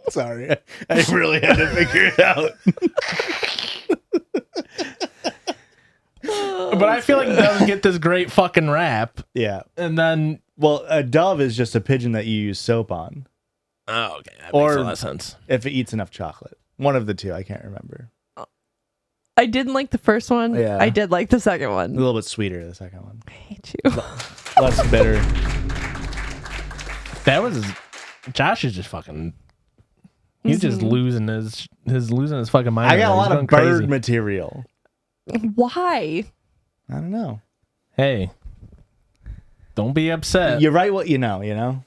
Sorry. I really had to figure it out. But I feel like doves get this great fucking rap. Yeah. And then... Well, a dove is just a pigeon that you use soap on. Oh, okay. That makes a lot of sense. If it eats enough chocolate. One of the two. I can't remember. I didn't like the first one. Yeah. I did like the second one. A little bit sweeter, the second one. I hate you. Less bitter. That was... Josh is just fucking... He's just losing his fucking mind. I got a lot of bird crazy. material. Why? I don't know. Hey. Don't be upset. You write what you know?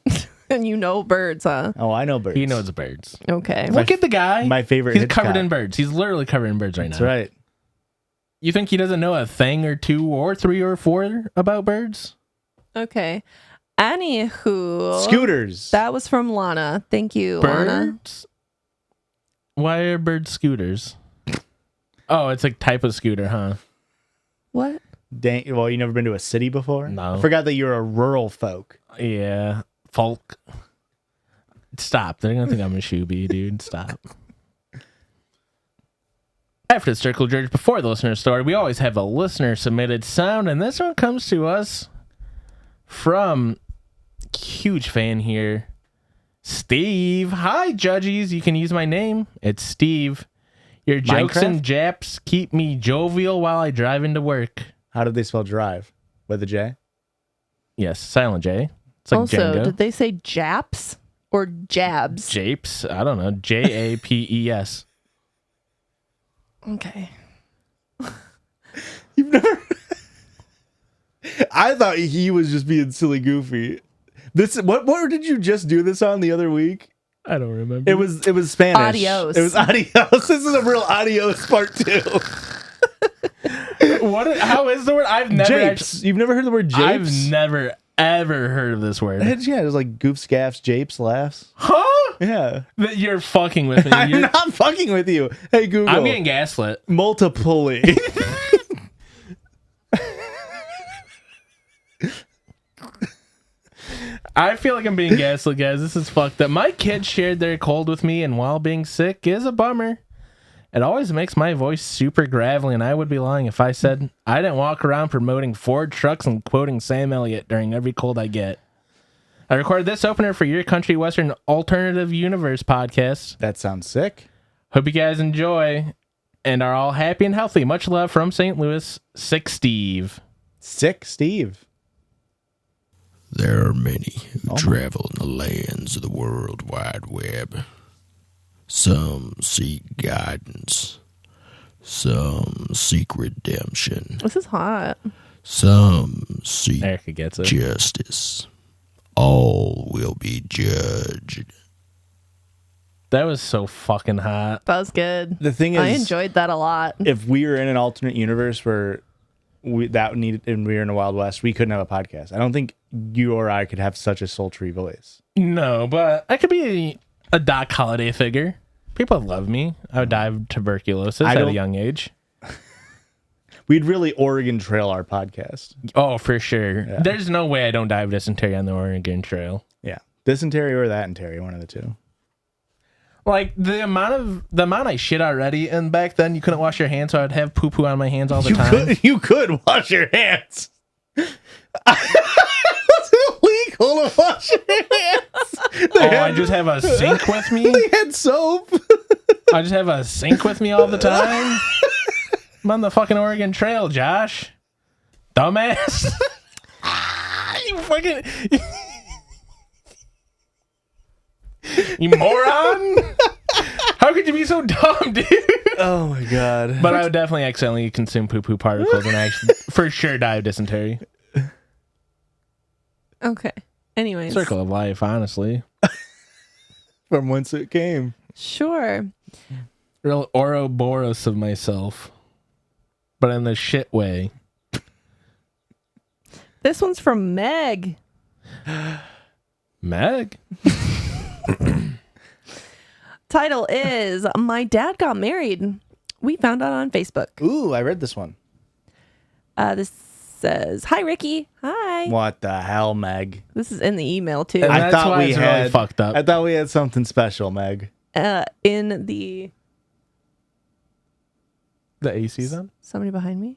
And you know birds, huh? Oh, I know birds. He knows birds. Okay. Look at the guy. My favorite He's Hitchcock. covered in birds. He's literally covered in birds right now. That's right. You think he doesn't know a thing or two or three or four about birds? Okay. Anywho. Scooters. That was from Lana. Thank you, Lana. Birds? Why are birds scooters? Oh, it's a type of scooter, huh? What? Well, you never been to a city before? No. I forgot that you're a rural folk. Yeah. Folk. Stop. They're going to think I'm a shoebie, dude. Stop. After the Circle Jerk, before the listener story, we always have a listener submitted sound, and this one comes to us from huge fan here, Steve. Hi, Judgies. You can use my name. It's Steve. Your jokes and japs keep me jovial while I drive into work. How did they spell drive? With a J? Yes, silent J. It's like also, Django. did they say japs or jabs? Japes? I don't know. Japes. Okay. You've never... I thought he was just being silly goofy. What did you just do this on the other week? I don't remember. It was Spanish. Adios. It was adios. This is a real adios part 2. How is the word? I've never Japes. You've never heard the word japes? I've never ever heard of this word. Yeah, it's like goofs, gaffs, japes, laughs. Huh? Yeah. That you're fucking with me. I'm not fucking with you. Hey, Google. I'm getting gaslit. Multiply. I feel like I'm being gaslit, guys. This is fucked up. My kids shared their cold with me, and while being sick is a bummer. It always makes my voice super gravelly, and I would be lying if I said I didn't walk around promoting Ford trucks and quoting Sam Elliott during every cold I get. I recorded this opener for Your Country Western Alternative Universe podcast. That sounds sick. Hope you guys enjoy and are all happy and healthy. Much love from St. Louis, Sick Steve. Sick Steve. There are many who travel in the lands of the World Wide Web. Some seek guidance. Some seek redemption. This is hot. Some seek Erica gets it. justice. All will be judged. That was so fucking hot. That was good. The thing is, I enjoyed that a lot. if we were in an alternate universe where we were in a Wild West, we couldn't have a podcast. I don't think you or I could have such a sultry voice. No, but I could be a Doc Holliday figure. People love me. I would die of tuberculosis at a don't- young age. We'd really Oregon Trail our podcast. Oh, for sure. Yeah. There's no way I don't die of dysentery on the Oregon Trail. Yeah, dysentery or that and Terry, one of the two. Like the amount I shit already, and back then you couldn't wash your hands, so I'd have poo poo on my hands all the time. You could wash your hands. It's illegal to wash your hands. I just have a sink with me. They had soap. I just have a sink with me all the time. I'm on the fucking Oregon Trail, Josh. Dumbass. You fucking... You moron. How could you be so dumb, dude? Oh my god. But I would definitely accidentally consume poo-poo particles and actually for sure die of dysentery. Okay. Anyways. Circle of life, honestly. From whence it came. Sure. Real Ouroboros of myself. But in the shit way. This one's from Meg. Meg? Title is My Dad Got Married. We found out on Facebook. Ooh, I read this one. This says, Hi, Ricky. Hi. What the hell, Meg? This is in the email, too. And I that's thought why we it's had really fucked up. I thought we had something special, Meg. In the... The AC's on? Somebody behind me?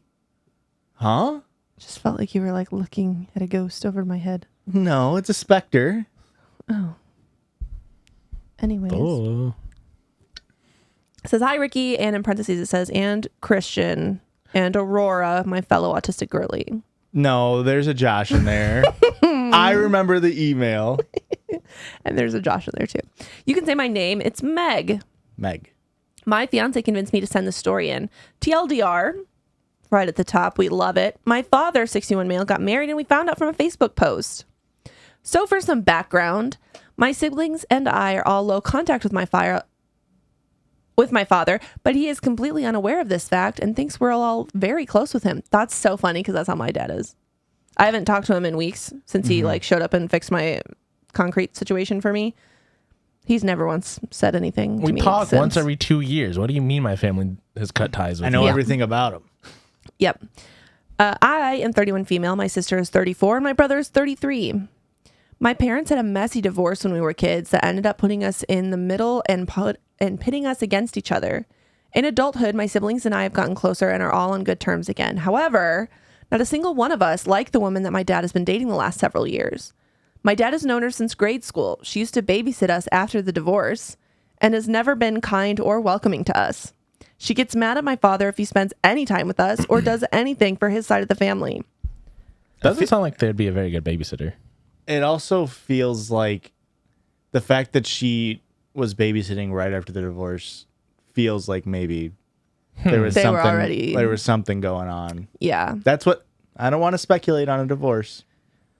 Huh? Just felt like you were like looking at a ghost over my head. No, it's a specter. Oh. Anyways. Oh. It says, Hi, Ricky. And in parentheses, it says, and Christian and Aurora, my fellow autistic girly. No, there's a Josh in there. I remember the email. And there's a Josh in there, too. You can say my name. It's Meg. Meg. My fiance convinced me to send the story in. TLDR, right at the top. We love it. My father, 61 male, got married and we found out from a Facebook post. So for some background, my siblings and I are all low contact with my father, but he is completely unaware of this fact and thinks we're all very close with him. That's so funny because that's how my dad is. I haven't talked to him in weeks since he like showed up and fixed my concrete situation for me. He's never once said anything to me. We talk since. once every 2 years. What do you mean my family has cut ties with I know me? everything about him. Yep. I am 31 female. My sister is 34 and my brother is 33. My parents had a messy divorce when we were kids that ended up putting us in the middle and pitting us against each other. In adulthood, my siblings and I have gotten closer and are all on good terms again. However, not a single one of us like the woman that my dad has been dating the last several years. My dad has known her since grade school. She used to babysit us after the divorce and has never been kind or welcoming to us. She gets mad at my father if he spends any time with us or does anything for his side of the family. Doesn't sound like they'd be a very good babysitter. It also feels like the fact that she was babysitting right after the divorce feels like maybe there was They were something already- there was something going on. Yeah. That's what I don't want to speculate on a divorce.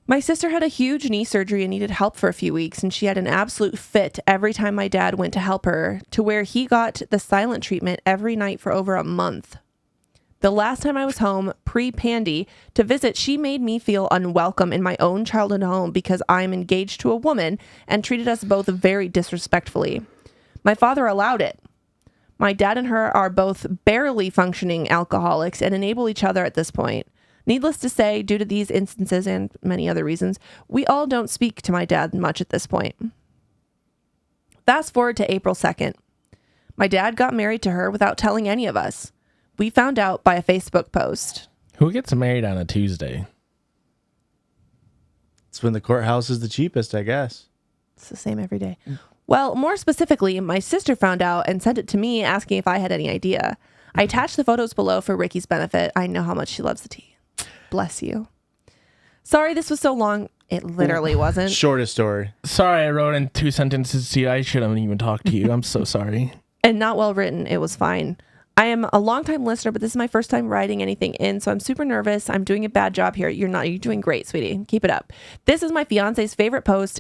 My sister had a huge knee surgery and needed help for a few weeks, and she had an absolute fit every time my dad went to help her, to where he got the silent treatment every night for over a month. The last time I was home, pre-Pandy, to visit, she made me feel unwelcome in my own childhood home because I'm engaged to a woman and treated us both very disrespectfully. My father allowed it. My dad and her are both barely functioning alcoholics and enable each other at this point. Needless to say, due to these instances and many other reasons, we all don't speak to my dad much at this point. Fast forward to April 2nd. My dad got married to her without telling any of us. We found out by a Facebook post. Who gets married on a Tuesday? It's when the courthouse is the cheapest, I guess. It's the same every day. Well, more specifically, my sister found out and sent it to me asking if I had any idea. I attached the photos below for Ricky's benefit. I know how much she loves the tea. Bless you. Sorry this was so long. It literally wasn't. Shortest story. Sorry, I wrote in 2 sentences. See, I shouldn't even talk to you. I'm so sorry. And not well written. It was fine. I am a longtime listener, but this is my first time writing anything in, so I'm super nervous. I'm doing a bad job here. You're not. You're doing great, sweetie. Keep it up. This is my fiance's favorite post.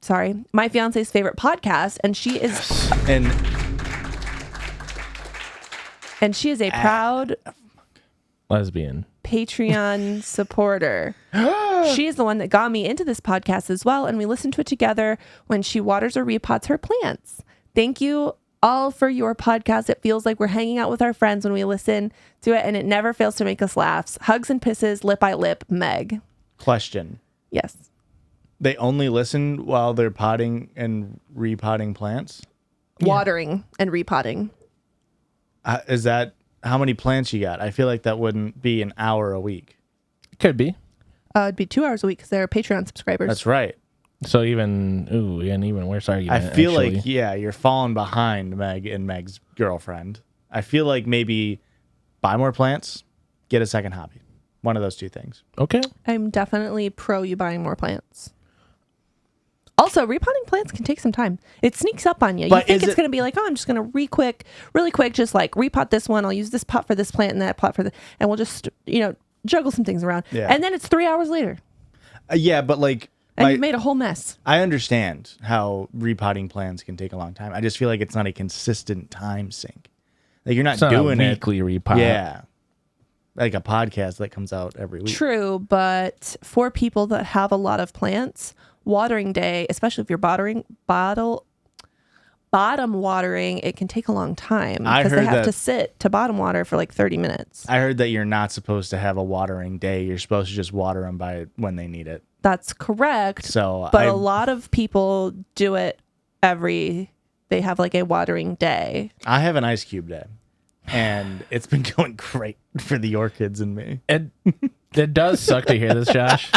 Sorry, my fiance's favorite podcast, and she is and she is a proud Lesbian. Patreon supporter. She is the one that got me into this podcast as well, and we listen to it together when she waters or repots her plants. Thank you all for your podcast. It feels like we're hanging out with our friends when we listen to it, and it never fails to make us laugh. Hugs and pisses, lip by lip, Meg. Question. Yes. They only listen while they're potting and repotting plants? Watering and repotting. Is that how many plants you got? I feel like that wouldn't be an hour a week. Could be. It'd be 2 hours a week because they're Patreon subscribers. That's right. So even worse argument. I feel actually. like, you're falling behind Meg and Meg's girlfriend. I feel like maybe buy more plants, get a second hobby. One of those two things. Okay. I'm definitely pro you buying more plants. Also, repotting plants can take some time. It sneaks up on you. But You think it's going to be like, oh, I'm just going to really quick, just like repot this one. I'll use this pot for this plant and that pot for and we'll just, juggle some things around. Yeah. And then it's 3 hours later. But like, And you've made a whole mess. I understand how repotting plants can take a long time. I just feel like it's not a consistent time sink. Like you're not doing a weekly repot. Yeah. Like a podcast that comes out every week. True, but for people that have a lot of plants, watering day, especially if you're bottom watering, it can take a long time because they have to sit to bottom water for like 30 minutes. I heard that you're not supposed to have a watering day. You're supposed to just water them by when they need it. That's correct. But a lot of people do it they have like a watering day. I have an ice cube day, and it's been going great for the orchids and me. It does suck to hear this, Josh.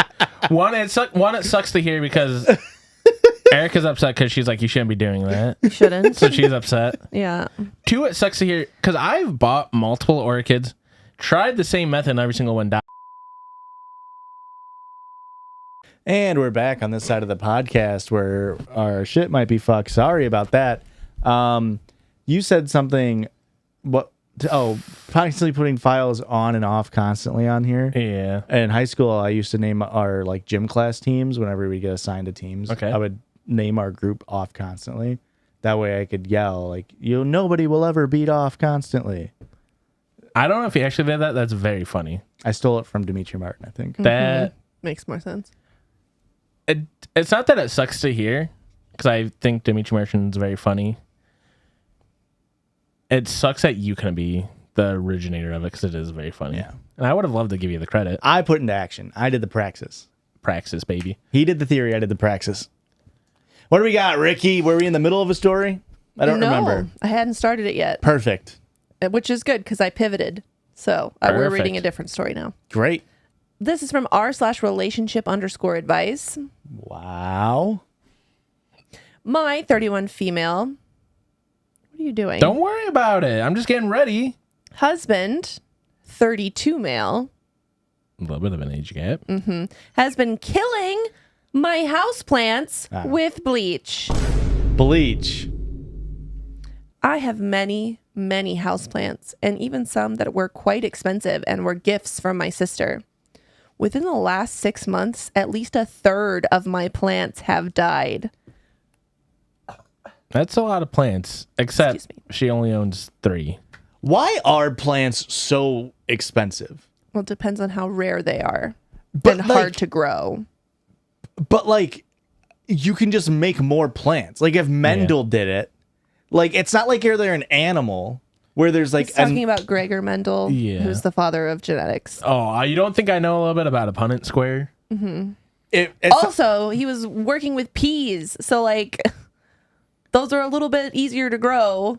One, it sucks to hear because Erica's upset because she's like, you shouldn't be doing that. You shouldn't. So she's upset. Yeah. 2, it sucks to hear because I've bought multiple orchids, tried the same method, and every single one died. And we're back on this side of the podcast where our shit might be fucked. Sorry about that. You said something. Constantly putting files on and off constantly on here. Yeah. In high school, I used to name our like gym class teams whenever we get assigned to teams. Okay. I would name our group off constantly. That way I could yell like, nobody will ever beat off constantly. I don't know if he actually did that. That's very funny. I stole it from Dimitri Martin, I think. That makes more sense. It's not that it sucks to hear because I think Dimitri Martin's very funny. It sucks that you couldn't be the originator of it because it is very funny. Yeah. And I would have loved to give you the credit. I put into action. I did the praxis. Praxis, baby. He did the theory. I did the praxis. What do we got, Ricky? Were we in the middle of a story? I don't remember. I hadn't started it yet. Perfect. Which is good because I pivoted. So we're reading a different story now. Great. This is from r/relationship_advice. Wow. My 31 female. What are you doing? Don't worry about it. I'm just getting ready. Husband, 32 male. A little bit of an age gap. Has been killing my houseplants with bleach. Bleach. I have many, many houseplants, and even some that were quite expensive and were gifts from my sister. Within the last 6 months, at least a third of my plants have died. That's a lot of plants, except she only owns 3. Why are plants so expensive? Well, it depends on how rare they are But and hard to grow. But like, you can just make more plants. Like if Mendel did it, like it's not like they're an animal where there's like He's talking about Gregor Mendel, Yeah. who's the father of genetics. Oh, you don't think I know a little bit about a Punnett square? it's Also, he was working with peas, so like those are a little bit easier to grow.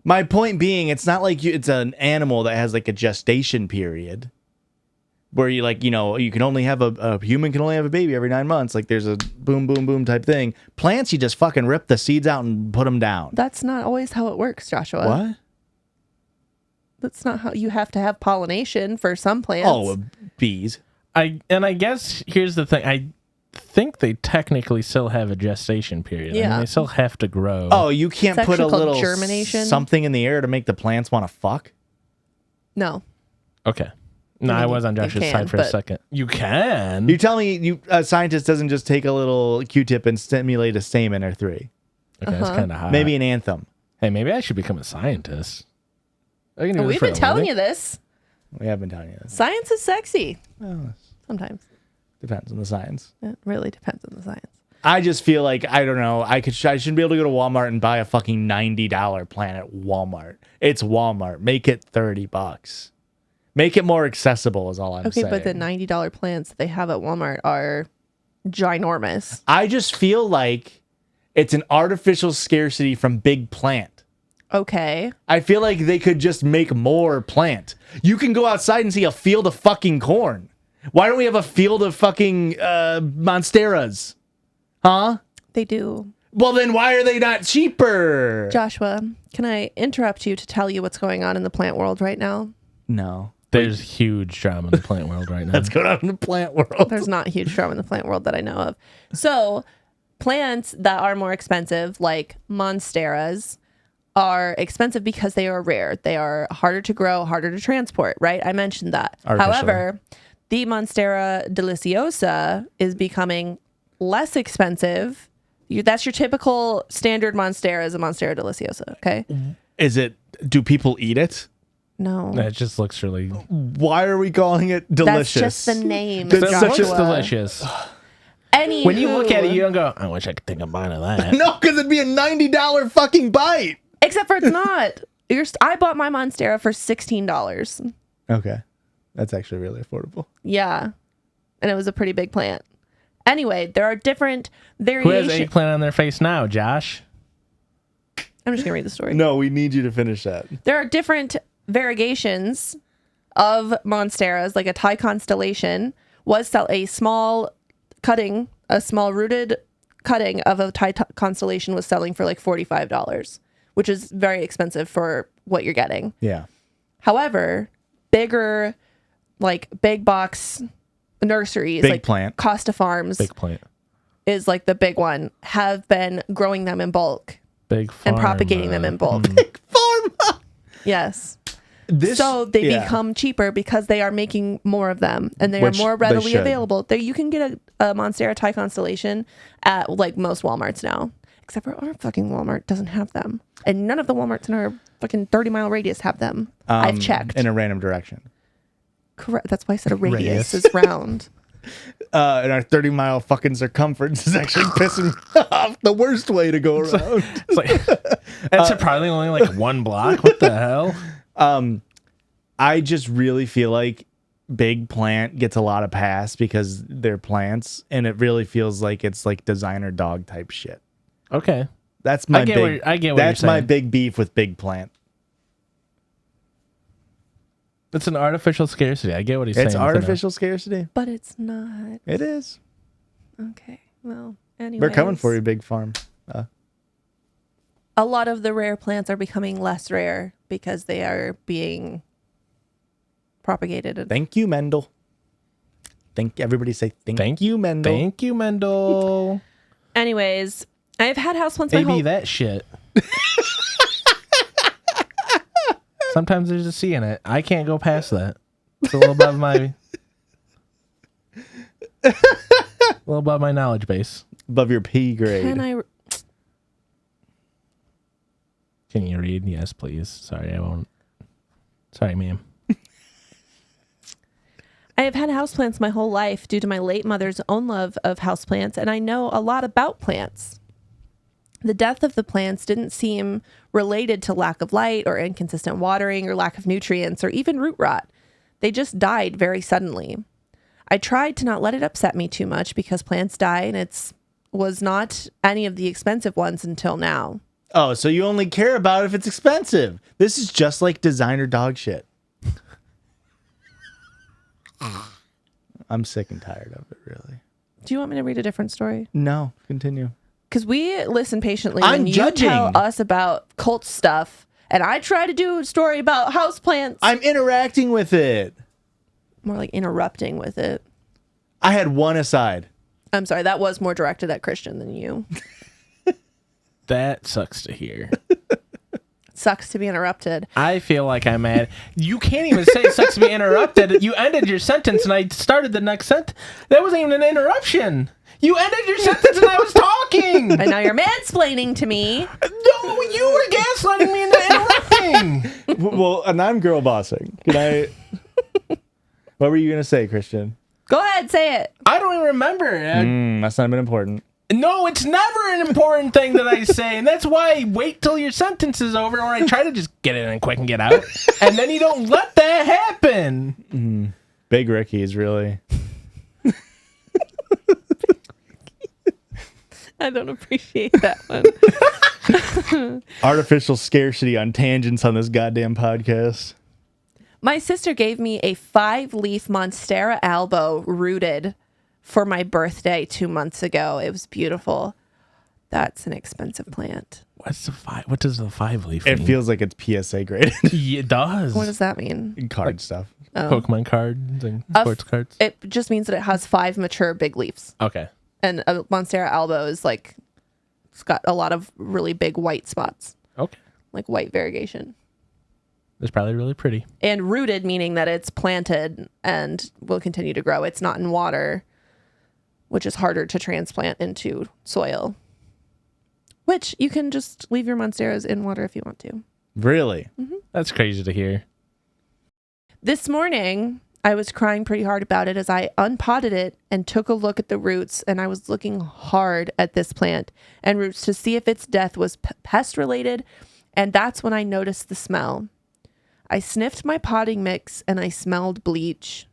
my point being, it's not like it's an animal that has like a gestation period where you like, you know, you can only have a human can only have a baby every 9 months. Like there's a boom, boom, boom type thing. Plants, you just fucking rip the seeds out and put them down. That's not always how it works, Joshua. What? That's not how you have to have pollination for some plants. Oh, bees. I guess here's the thing. I think they technically still have a gestation period. I mean, Yeah. they still have to grow. Oh, you can't It's put a actually called little germination. something in the air to make the plants want to fuck? No. Okay. No, I mean, I was on you Josh's can, side for a but- second. You can. You tell me a scientist doesn't just take a little Q-tip and stimulate a stamen or 3. Okay, that's kind of hot. Maybe an anthem. Hey, maybe I should become a scientist. I can do this We've for been a telling living. you this. We have been telling you this. Science is sexy. Well, Sometimes. depends on the science. It really depends on the science. I just feel like, I don't know, I shouldn't be able to go to Walmart and buy a fucking $90 plant at Walmart. It's Walmart. Make it $30. Make it more accessible is all I'm Okay, saying. but the $90 plants that they have at Walmart are ginormous. I just feel like it's an artificial scarcity from big plant. Okay. I feel like they could just make more plant. You can go outside and see a field of fucking corn. Why don't we have a field of fucking monsteras? Huh? They do. Well, then why are they not cheaper? Joshua, can I interrupt you to tell you what's going on in the plant world right now? No. There's huge drama in the plant world right now. Let's go down in the plant world. There's not huge drama in the plant world that I know of. So, plants that are more expensive, like monsteras, are expensive because they are rare. They are harder to grow, harder to transport, right? I mentioned that. Artificially. However, the Monstera deliciosa is becoming less expensive. That's your typical standard Monstera is a Monstera deliciosa, okay? Is it, do people eat it? No. It just looks really Why are we calling it delicious? That's just the name. That's It such looks a- delicious. Anywho, When you look at it, you don't go, I wish I could take a bite of that. No, because it'd be a $90 fucking bite. except for it's not. I bought my Monstera for $16. Okay. That's actually really affordable. Yeah. And it was a pretty big plant. Anyway, there are different Who has variations. eggplant on their face now, Josh? I'm just going to read the story. No, we need you to finish that. There are different variegations of monsteras, like a Thai constellation was a small rooted cutting of a Thai constellation was selling for like $45, which is very expensive for what you're getting. Yeah. However, bigger, like big box nurseries, Big like plant. Costa Farms Big plant. is like the big one, have been growing them in bulk Big and pharma. propagating them in bulk. Pharma. Yes. This, So they yeah. become cheaper because they are making more of them and they Which are more they readily should. available. You can get a Monstera Thai constellation at like most Walmarts now, except for our fucking Walmart doesn't have them. And none of the Walmarts in our fucking 30-mile radius have them. I've checked. In a random direction. Correct. That's why I said a radius Radius. is round. And our 30-mile fucking circumference is actually pissing me off. The worst way to go around. It's like, that's probably only like one block. What the hell? I just really feel like big plant gets a lot of pass because they're plants, and it really feels like it's like designer dog type shit. Okay. That's my I get big. what you're that's my saying. big beef with big plant. It's an artificial scarcity. I get what he's saying. It's with it now. artificial scarcity. But it's not. It is. Okay. Well, anyway. We're coming for you, big farm. A lot of the rare plants are becoming less rare because they are being propagated. Thank you, Mendel. Everybody say thank you, Mendel. Thank you, Mendel. Anyways, I've had houseplants my Maybe whole that shit. Sometimes there's a C in it. I can't go past that. It's a little above my knowledge base. Above your P grade. Can I? Can you read? Yes, please. Sorry, I won't. Sorry, ma'am. I have had houseplants my whole life due to my late mother's own love of houseplants, and I know a lot about plants. The death of the plants didn't seem related to lack of light or inconsistent watering or lack of nutrients or even root rot. They just died very suddenly. I tried to not let it upset me too much because plants die, and it was not any of the expensive ones until now. Oh, so you only care about if it's expensive. This is just like designer dog shit. I'm sick and tired of it, really. Do you want me to read a different story? No, continue. Because we listen patiently I'm when you judging. tell us about cult stuff, and I try to do a story about houseplants. I'm interacting with it. More like interrupting with it. I had one aside. I'm sorry, that was more directed at Christian than you. That sucks to hear. Sucks to be interrupted. I feel like I'm mad. You can't even say it sucks to be interrupted. You ended your sentence and I started the next sentence. That wasn't even an interruption. You ended your sentence and I was talking. And now you're mansplaining to me. No, you were gaslighting me into interrupting. Well, and I'm girl bossing. Can I? What were you going to say, Christian? Go ahead, say it. I don't even remember. That's not been important. No, it's never an important thing that I say, and that's why I wait till your sentence is over, or I try to just get it in quick and get out, and then you don't let that happen. Big Ricky is really... I don't appreciate that one. Artificial scarcity on tangents on this goddamn podcast. My sister gave me a 5-leaf Monstera albo rooted for my birthday 2 months ago. It was beautiful. That's an expensive plant. What does the 5-leaf It mean? feels like it's PSA graded. Yeah, it does. What does that mean? Card stuff. Pokemon cards and sports cards? It just means that it has 5 mature big leaves. Okay. And a Monstera albo is like, it's got a lot of really big white spots, Okay. like white variegation. It's probably really pretty. And rooted, meaning that it's planted and will continue to grow. It's not in water, which is harder to transplant into soil. Which you can just leave your Monsteras in water if you want to. Really? That's crazy to hear. This morning, I was crying pretty hard about it as I unpotted it and took a look at the roots, and I was looking hard at this plant and roots to see if its death was pest related, and that's when I noticed the smell. I sniffed my potting mix and I smelled bleach.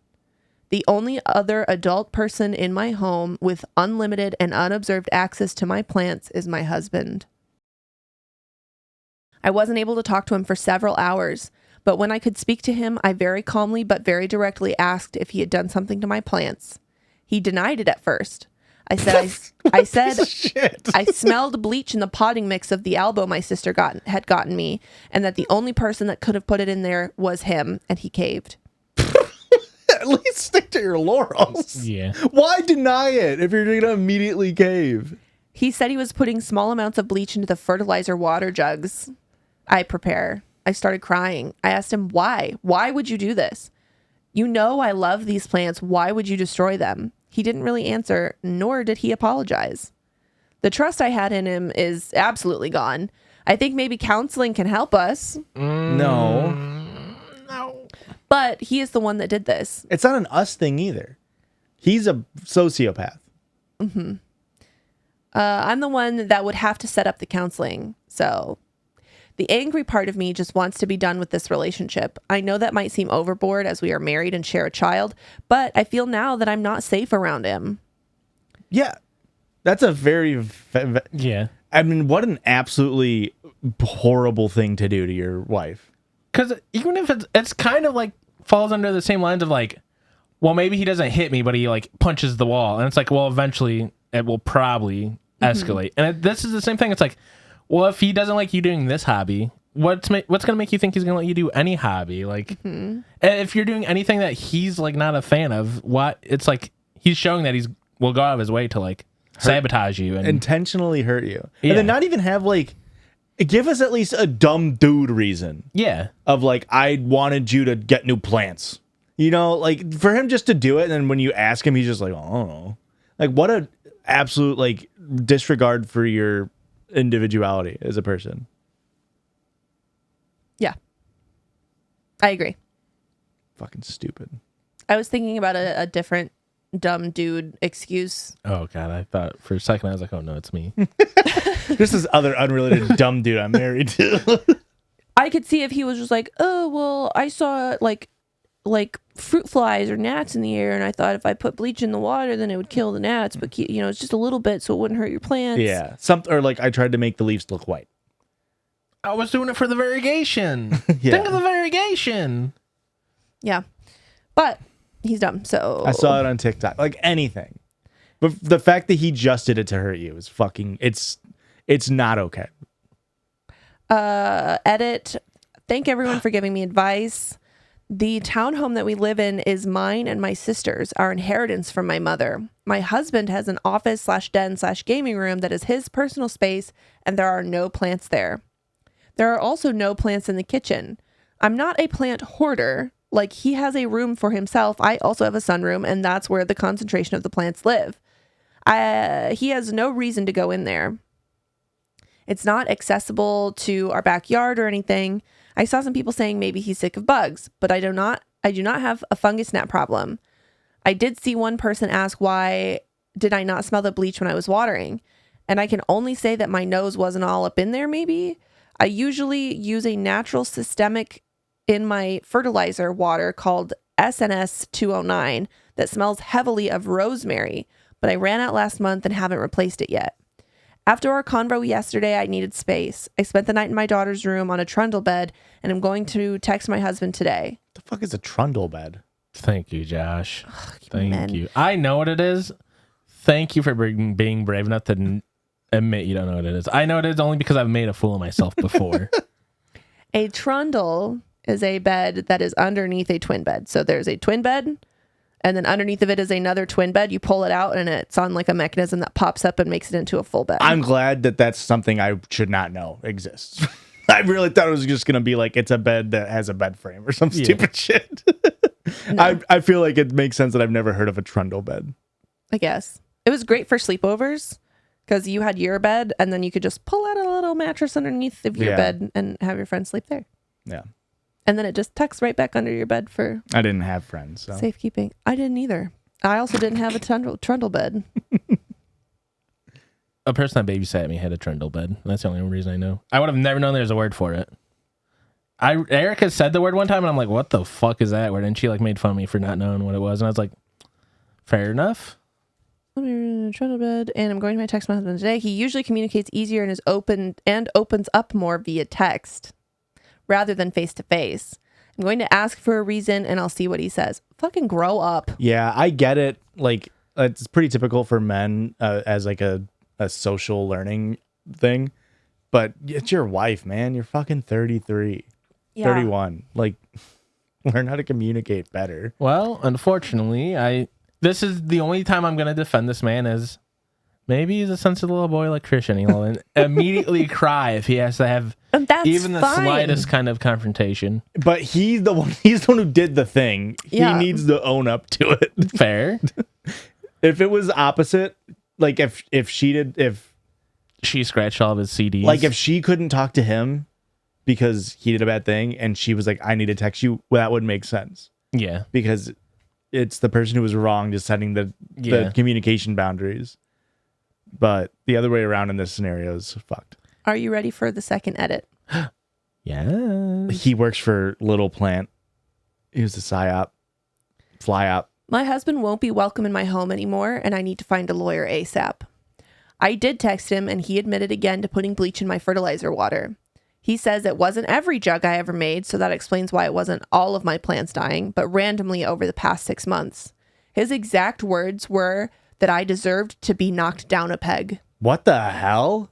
The only other adult person in my home with unlimited and unobserved access to my plants is my husband. I wasn't able to talk to him for several hours, but when I could speak to him, I very calmly but very directly asked if he had done something to my plants. He denied it at first. I said Shit. I smelled bleach in the potting mix of the albo my sister had gotten me, and that the only person that could have put it in there was him, and he caved. At least stick to your laurels. Yeah. Why deny it if you're going to immediately cave? He said he was putting small amounts of bleach into the fertilizer water jugs I prepare. I started crying. I asked him why. Why would you do this? You know I love these plants. Why would you destroy them? He didn't really answer, nor did he apologize. The trust I had in him is absolutely gone. I think maybe counseling can help us. No. But he is the one that did this. It's not an us thing either. He's a sociopath. I'm the one that would have to set up the counseling. So the angry part of me just wants to be done with this relationship. I know that might seem overboard as we are married and share a child, but I feel now that I'm not safe around him. Yeah. That's a very... Yeah. I mean, what an absolutely horrible thing to do to your wife. Because even if it's kind of like falls under the same lines of like, well, maybe he doesn't hit me, but he like punches the wall. And it's like, well, eventually it will probably escalate. And this is the same thing. It's like, well, if he doesn't like you doing this hobby, what's going to make you think he's going to let you do any hobby? Like, if you're doing anything that he's like not a fan of, what it's like he's showing that he's will go out of his way to like sabotage you and intentionally hurt you. Yeah. And then not even have like, give us at least a dumb dude reason yeah. of like, I wanted you to get new plants. You know, like for him just to do it. And then when you ask him, he's just like, oh, I don't know. Like what a absolute like disregard for your individuality as a person. I agree. Fucking stupid. I was thinking about a different dumb dude excuse. Oh God, I thought for a second I was like, oh no, it's me. This is other unrelated dumb dude I'm married to. I could see if he was just like, oh, well, I saw like fruit flies or gnats in the air, and I thought if I put bleach in the water, then it would kill the gnats. But it's just a little bit, so it wouldn't hurt your plants. Yeah, or like I tried to make the leaves look white. I was doing it for the variegation. Yeah. Think of the variegation. Yeah, but he's dumb. So I saw it on TikTok. Like anything, but the fact that he just did it to hurt you is fucking. It's not okay. Edit. Thank everyone for giving me advice. The townhome that we live in is mine and my sister's, our inheritance from my mother. My husband has an office/den/gaming room that is his personal space, and there are no plants there. There are also no plants in the kitchen. I'm not a plant hoarder. Like, he has a room for himself. I also have a sunroom, and that's where the concentration of the plants live. He has no reason to go in there. It's not accessible to our backyard or anything. I saw some people saying maybe he's sick of bugs, but I do not have a fungus gnat problem. I did see one person ask why did I not smell the bleach when I was watering, and I can only say that my nose wasn't all up in there maybe. I usually use a natural systemic in my fertilizer water called SNS 209 that smells heavily of rosemary, but I ran out last month and haven't replaced it yet. After our convo yesterday, I needed space. I spent the night in my daughter's room on a trundle bed, and I'm going to text my husband today. The fuck is a trundle bed? Thank you, Josh. Thank men. you. I know what it is. Thank you for being brave enough to admit you don't know what it is. I know it is only because I've made a fool of myself before. A trundle is a bed that is underneath a twin bed. So there's a twin bed, and then underneath of it is another twin bed. You pull it out, and it's on like a mechanism that pops up and makes it into a full bed. I'm glad that that's something I should not know exists. I really thought it was just gonna be like it's a bed that has a bed frame or some stupid shit. No. I feel like it makes sense that I've never heard of a trundle bed. I guess it was great for sleepovers because you had your bed, and then you could just pull out a little mattress underneath of your bed and have your friends sleep there. Yeah. And then it just tucks right back under your bed for I didn't have friends, so safekeeping. I didn't either. I also didn't have a trundle bed. A person that babysat me had a trundle bed. That's the only reason I know. I would have never known there's a word for it. Erica said the word one time, and I'm like, what the fuck is that word? And she like made fun of me for not knowing what it was. And I was like, fair enough. Trundle bed, and I'm going to text my husband today. He usually communicates easier and opens up more via text rather than face to face. I'm going to ask for a reason, and I'll see what he says. Fucking grow up. Yeah, I get it. Like it's pretty typical for men as like a social learning thing, but it's your wife, man. You're fucking 33, 31. Like, learn how to communicate better. Well, unfortunately, this is the only time I'm going to defend this man is maybe he's a sensitive little boy like Christian. He'll immediately cry if he has to have even the slightest kind of confrontation. But he's the one who did the thing. Yeah. He needs to own up to it. Fair. If it was opposite, like if she scratched all of his CDs. like if she couldn't talk to him because he did a bad thing and she was like, I need to text you, well, that would make sense. Yeah. Because it's the person who was wrong just setting the communication boundaries. But the other way around in this scenario is fucked. Are you ready for the second edit? Yeah. He works for Little Plant. He was a psyop. Fly-op. My husband won't be welcome in my home anymore, and I need to find a lawyer ASAP. I did text him, and he admitted again to putting bleach in my fertilizer water. He says it wasn't every jug I ever made, so that explains why it wasn't all of my plants dying, but randomly over the past 6 months. His exact words were that I deserved to be knocked down a peg. What the hell?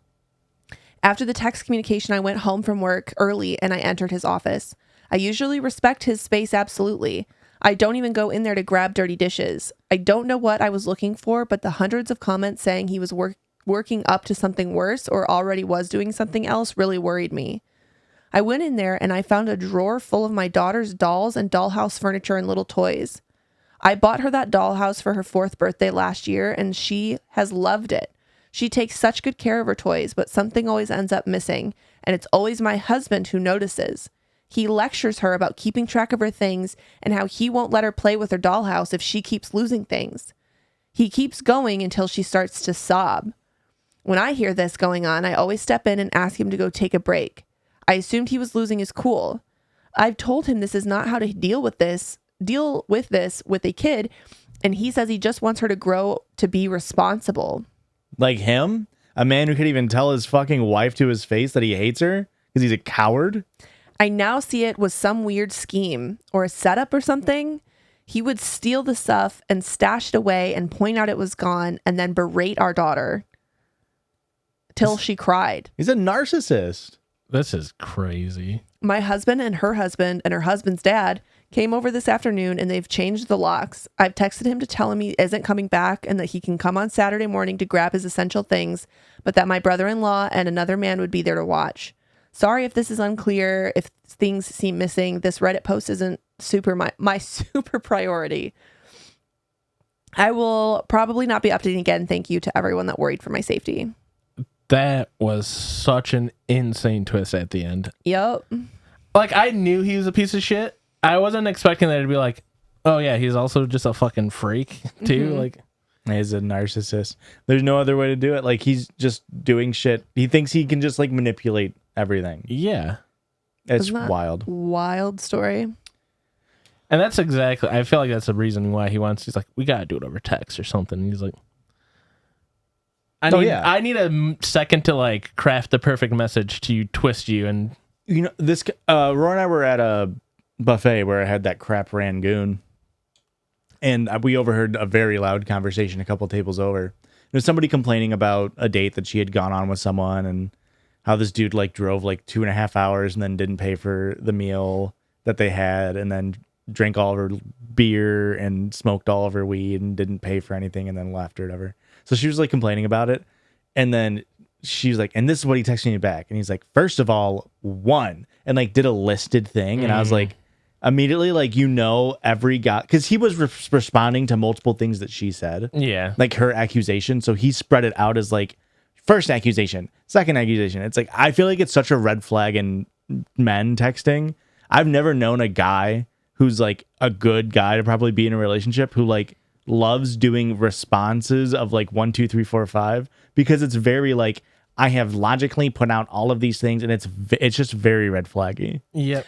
After the text communication, I went home from work early and I entered his office. I usually respect his space absolutely. I don't even go in there to grab dirty dishes. I don't know what I was looking for, but the hundreds of comments saying he was working up to something worse or already was doing something else really worried me. I went in there and I found a drawer full of my daughter's dolls and dollhouse furniture and little toys. I bought her that dollhouse for her 4th birthday last year, and she has loved it. She takes such good care of her toys, but something always ends up missing, and it's always my husband who notices. He lectures her about keeping track of her things and how he won't let her play with her dollhouse if she keeps losing things. He keeps going until she starts to sob. When I hear this going on, I always step in and ask him to go take a break. I assumed he was losing his cool. I've told him this is not how to deal with this with a kid, and he says he just wants her to grow to be responsible. Like him? A man who could even tell his fucking wife to his face that he hates her because he's a coward? I now see it was some weird scheme or a setup or something. He would steal the stuff and stash it away and point out it was gone and then berate our daughter till she cried. He's a narcissist. This is crazy. My husband and her husband's dad came over this afternoon and they've changed the locks. I've texted him to tell him he isn't coming back and that he can come on Saturday morning to grab his essential things, but that my brother-in-law and another man would be there to watch. Sorry if this is unclear, if things seem missing. This Reddit post isn't my super priority. I will probably not be updating again. Thank you to everyone that worried for my safety. That was such an insane twist at the end. Yep. Like, I knew he was a piece of shit. I wasn't expecting that to be like, oh yeah, he's also just a fucking freak too. Mm-hmm. Like, He's a narcissist. There's no other way to do it. Like, he's just doing shit. He thinks he can just like manipulate everything. yeah. It's Isn't that wild. Wild story. And that's exactly, I feel like that's the reason why he's like, we gotta do it over text or something. And he's like, I need a second to like craft the perfect message to twist you. And You know, this Roy and I were at a buffet where I had that crap rangoon, and we overheard a very loud conversation a couple tables over. There's somebody complaining about a date that she had gone on with someone, and how this dude like drove like 2.5 hours and then didn't pay for the meal that they had, and then drank all of her beer and smoked all of her weed and didn't pay for anything and then left or whatever. So she was like complaining about it, and then she's like, and this is what he texted me back, and he's like, first of all, one, and like did a listed thing, and I was like, immediately, like, you know, every guy, because he was responding to multiple things that she said, yeah, like her accusation, so he spread it out as like first accusation, second accusation. It's like, I feel like it's such a red flag in men texting. I've never known a guy who's like a good guy to probably be in a relationship who like loves doing responses of like 1, 2, 3, 4, 5, because it's very like, I have logically put out all of these things, and it's just very red flaggy. yep.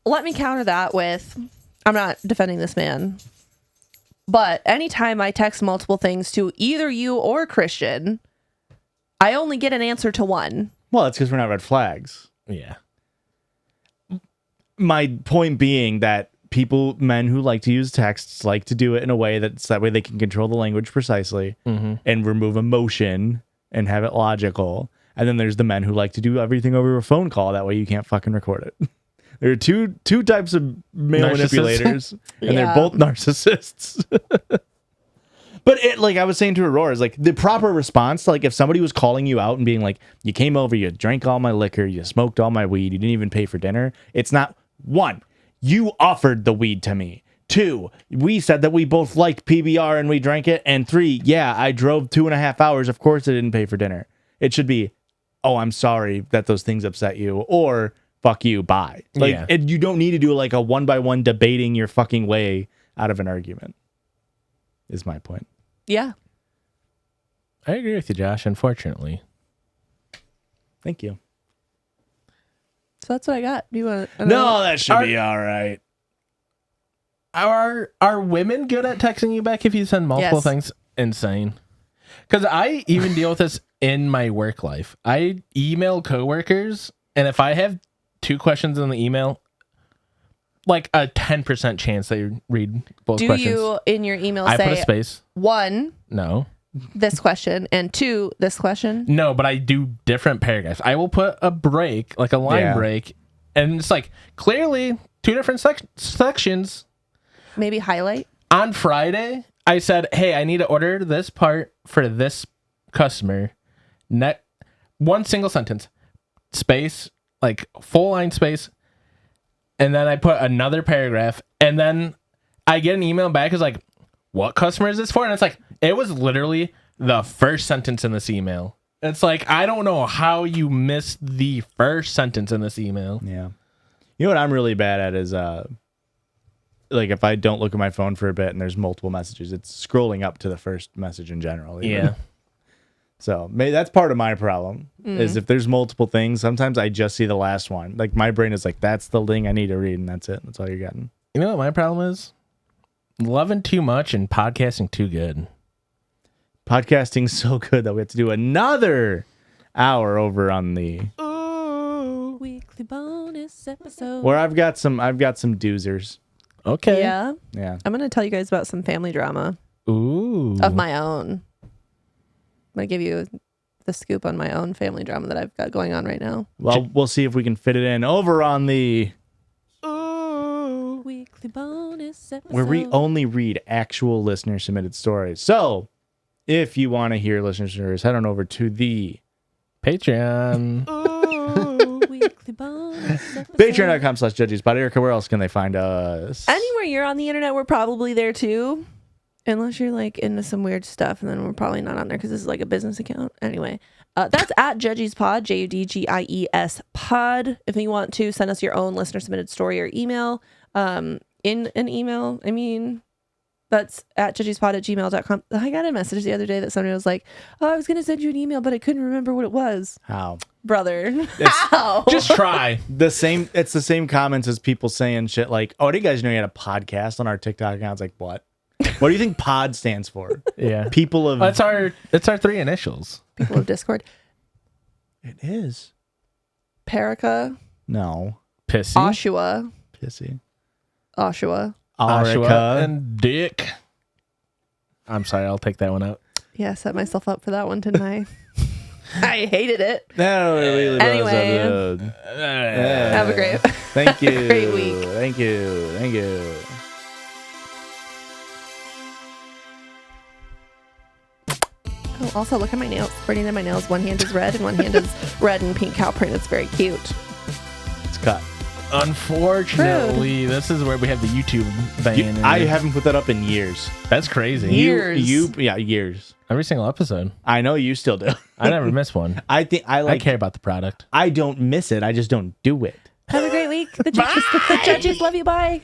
Let me counter that with, I'm not defending this man, but anytime I text multiple things to either you or Christian, I only get an answer to one. Well, it's because we're not red flags. Yeah. My point being that men who like to use texts like to do it in a way that way they can control the language precisely and remove emotion and have it logical. And then there's the men who like to do everything over a phone call. That way you can't fucking record it. There are two types of male manipulators, and they're both narcissists. But it, like I was saying to Aurora, is like the proper response to, like, if somebody was calling you out and being like, you came over, you drank all my liquor, you smoked all my weed, you didn't even pay for dinner. It's not, 1, you offered the weed to me. 2, we said that we both liked PBR and we drank it. And 3, yeah, I drove 2.5 hours. Of course I didn't pay for dinner. It should be, oh, I'm sorry that those things upset you, or fuck you, bye. Like, you don't need to do like a 1-by-1 debating your fucking way out of an argument, is my point. Yeah. I agree with you, Josh, unfortunately. Thank you. So that's what I got. Do you want to? No, that should be all right. Are women good at texting you back if you send multiple things? Insane. Because I even deal with this in my work life. I email coworkers, and if I have 2 questions in the email, like a 10% chance they read both questions. Do you in your email I say put a space? 1, No. this question, and 2, this question? No, but I do different paragraphs. I will put a break, like a line break, and it's like clearly 2 different sections. Maybe highlight. On Friday, I said, hey, I need to order this part for this customer. One single sentence, space, like full line space. And then I put another paragraph, and then I get an email back. It's like, what customer is this for? And it's like, it was literally the first sentence in this email. It's like, I don't know how you missed the first sentence in this email. Yeah. You know what I'm really bad at is like if I don't look at my phone for a bit and there's multiple messages, it's scrolling up to the first message in general. Yeah. So maybe that's part of my problem is if there's multiple things, sometimes I just see the last one. Like my brain is like, that's the thing I need to read, and that's it. That's all you're getting. You know what my problem is? Loving too much and podcasting too good. Podcasting's so good that we have to do another hour over on the Weekly bonus episode. where I've got some doozers. Okay. Yeah. Yeah. I'm going to tell you guys about some family drama Ooh. of my own. I'm going to give you the scoop on my own family drama that I've got going on right now. Well, we'll see if we can fit it in over on the Weekly bonus episode. where we only read actual listener submitted stories. So if you want to hear listener stories, head on over to the Patreon. Weekly bonus episode. patreon.com/judgiespod. Erica, where else can they find us? Anywhere you're on the internet, we're probably there too. Unless you're like into some weird stuff, and then we're probably not on there because this is like a business account. Anyway, that's at Judgies Pod, JUDGIES Pod. If you want to send us your own listener submitted story or email, in an email, I mean, that's at judgiespod@gmail.com. I got a message the other day that somebody was like, "Oh, I was going to send you an email, but I couldn't remember what it was." How? Brother. How? Just try. It's the same comments as people saying shit like, "Oh, did you guys know you had a podcast on our TikTok account?" It's like, what? What do you think pod stands for? Yeah. People of It's our 3 initials. People of Discord. It is. Perica. No. Pissy. Oshua. Pissy. Oshua. Oshua and Dick. I'm sorry, I'll take that one out. Yeah, I set myself up for that one, didn't I? I hated it. No, really Anyway. Have a great Thank you. great week. Thank you. Thank you. Oh, also, look at my nails. Burning in my nails. One hand is red and one hand is red and pink cow print. It's very cute. It's cut. Unfortunately, this is where we have the YouTube ban. I haven't put that up in years. That's crazy. Years. Years. Every single episode. I know you still do. I never miss one. I I care about the product. I don't miss it. I just don't do it. Have a great week. The judges love you. Bye.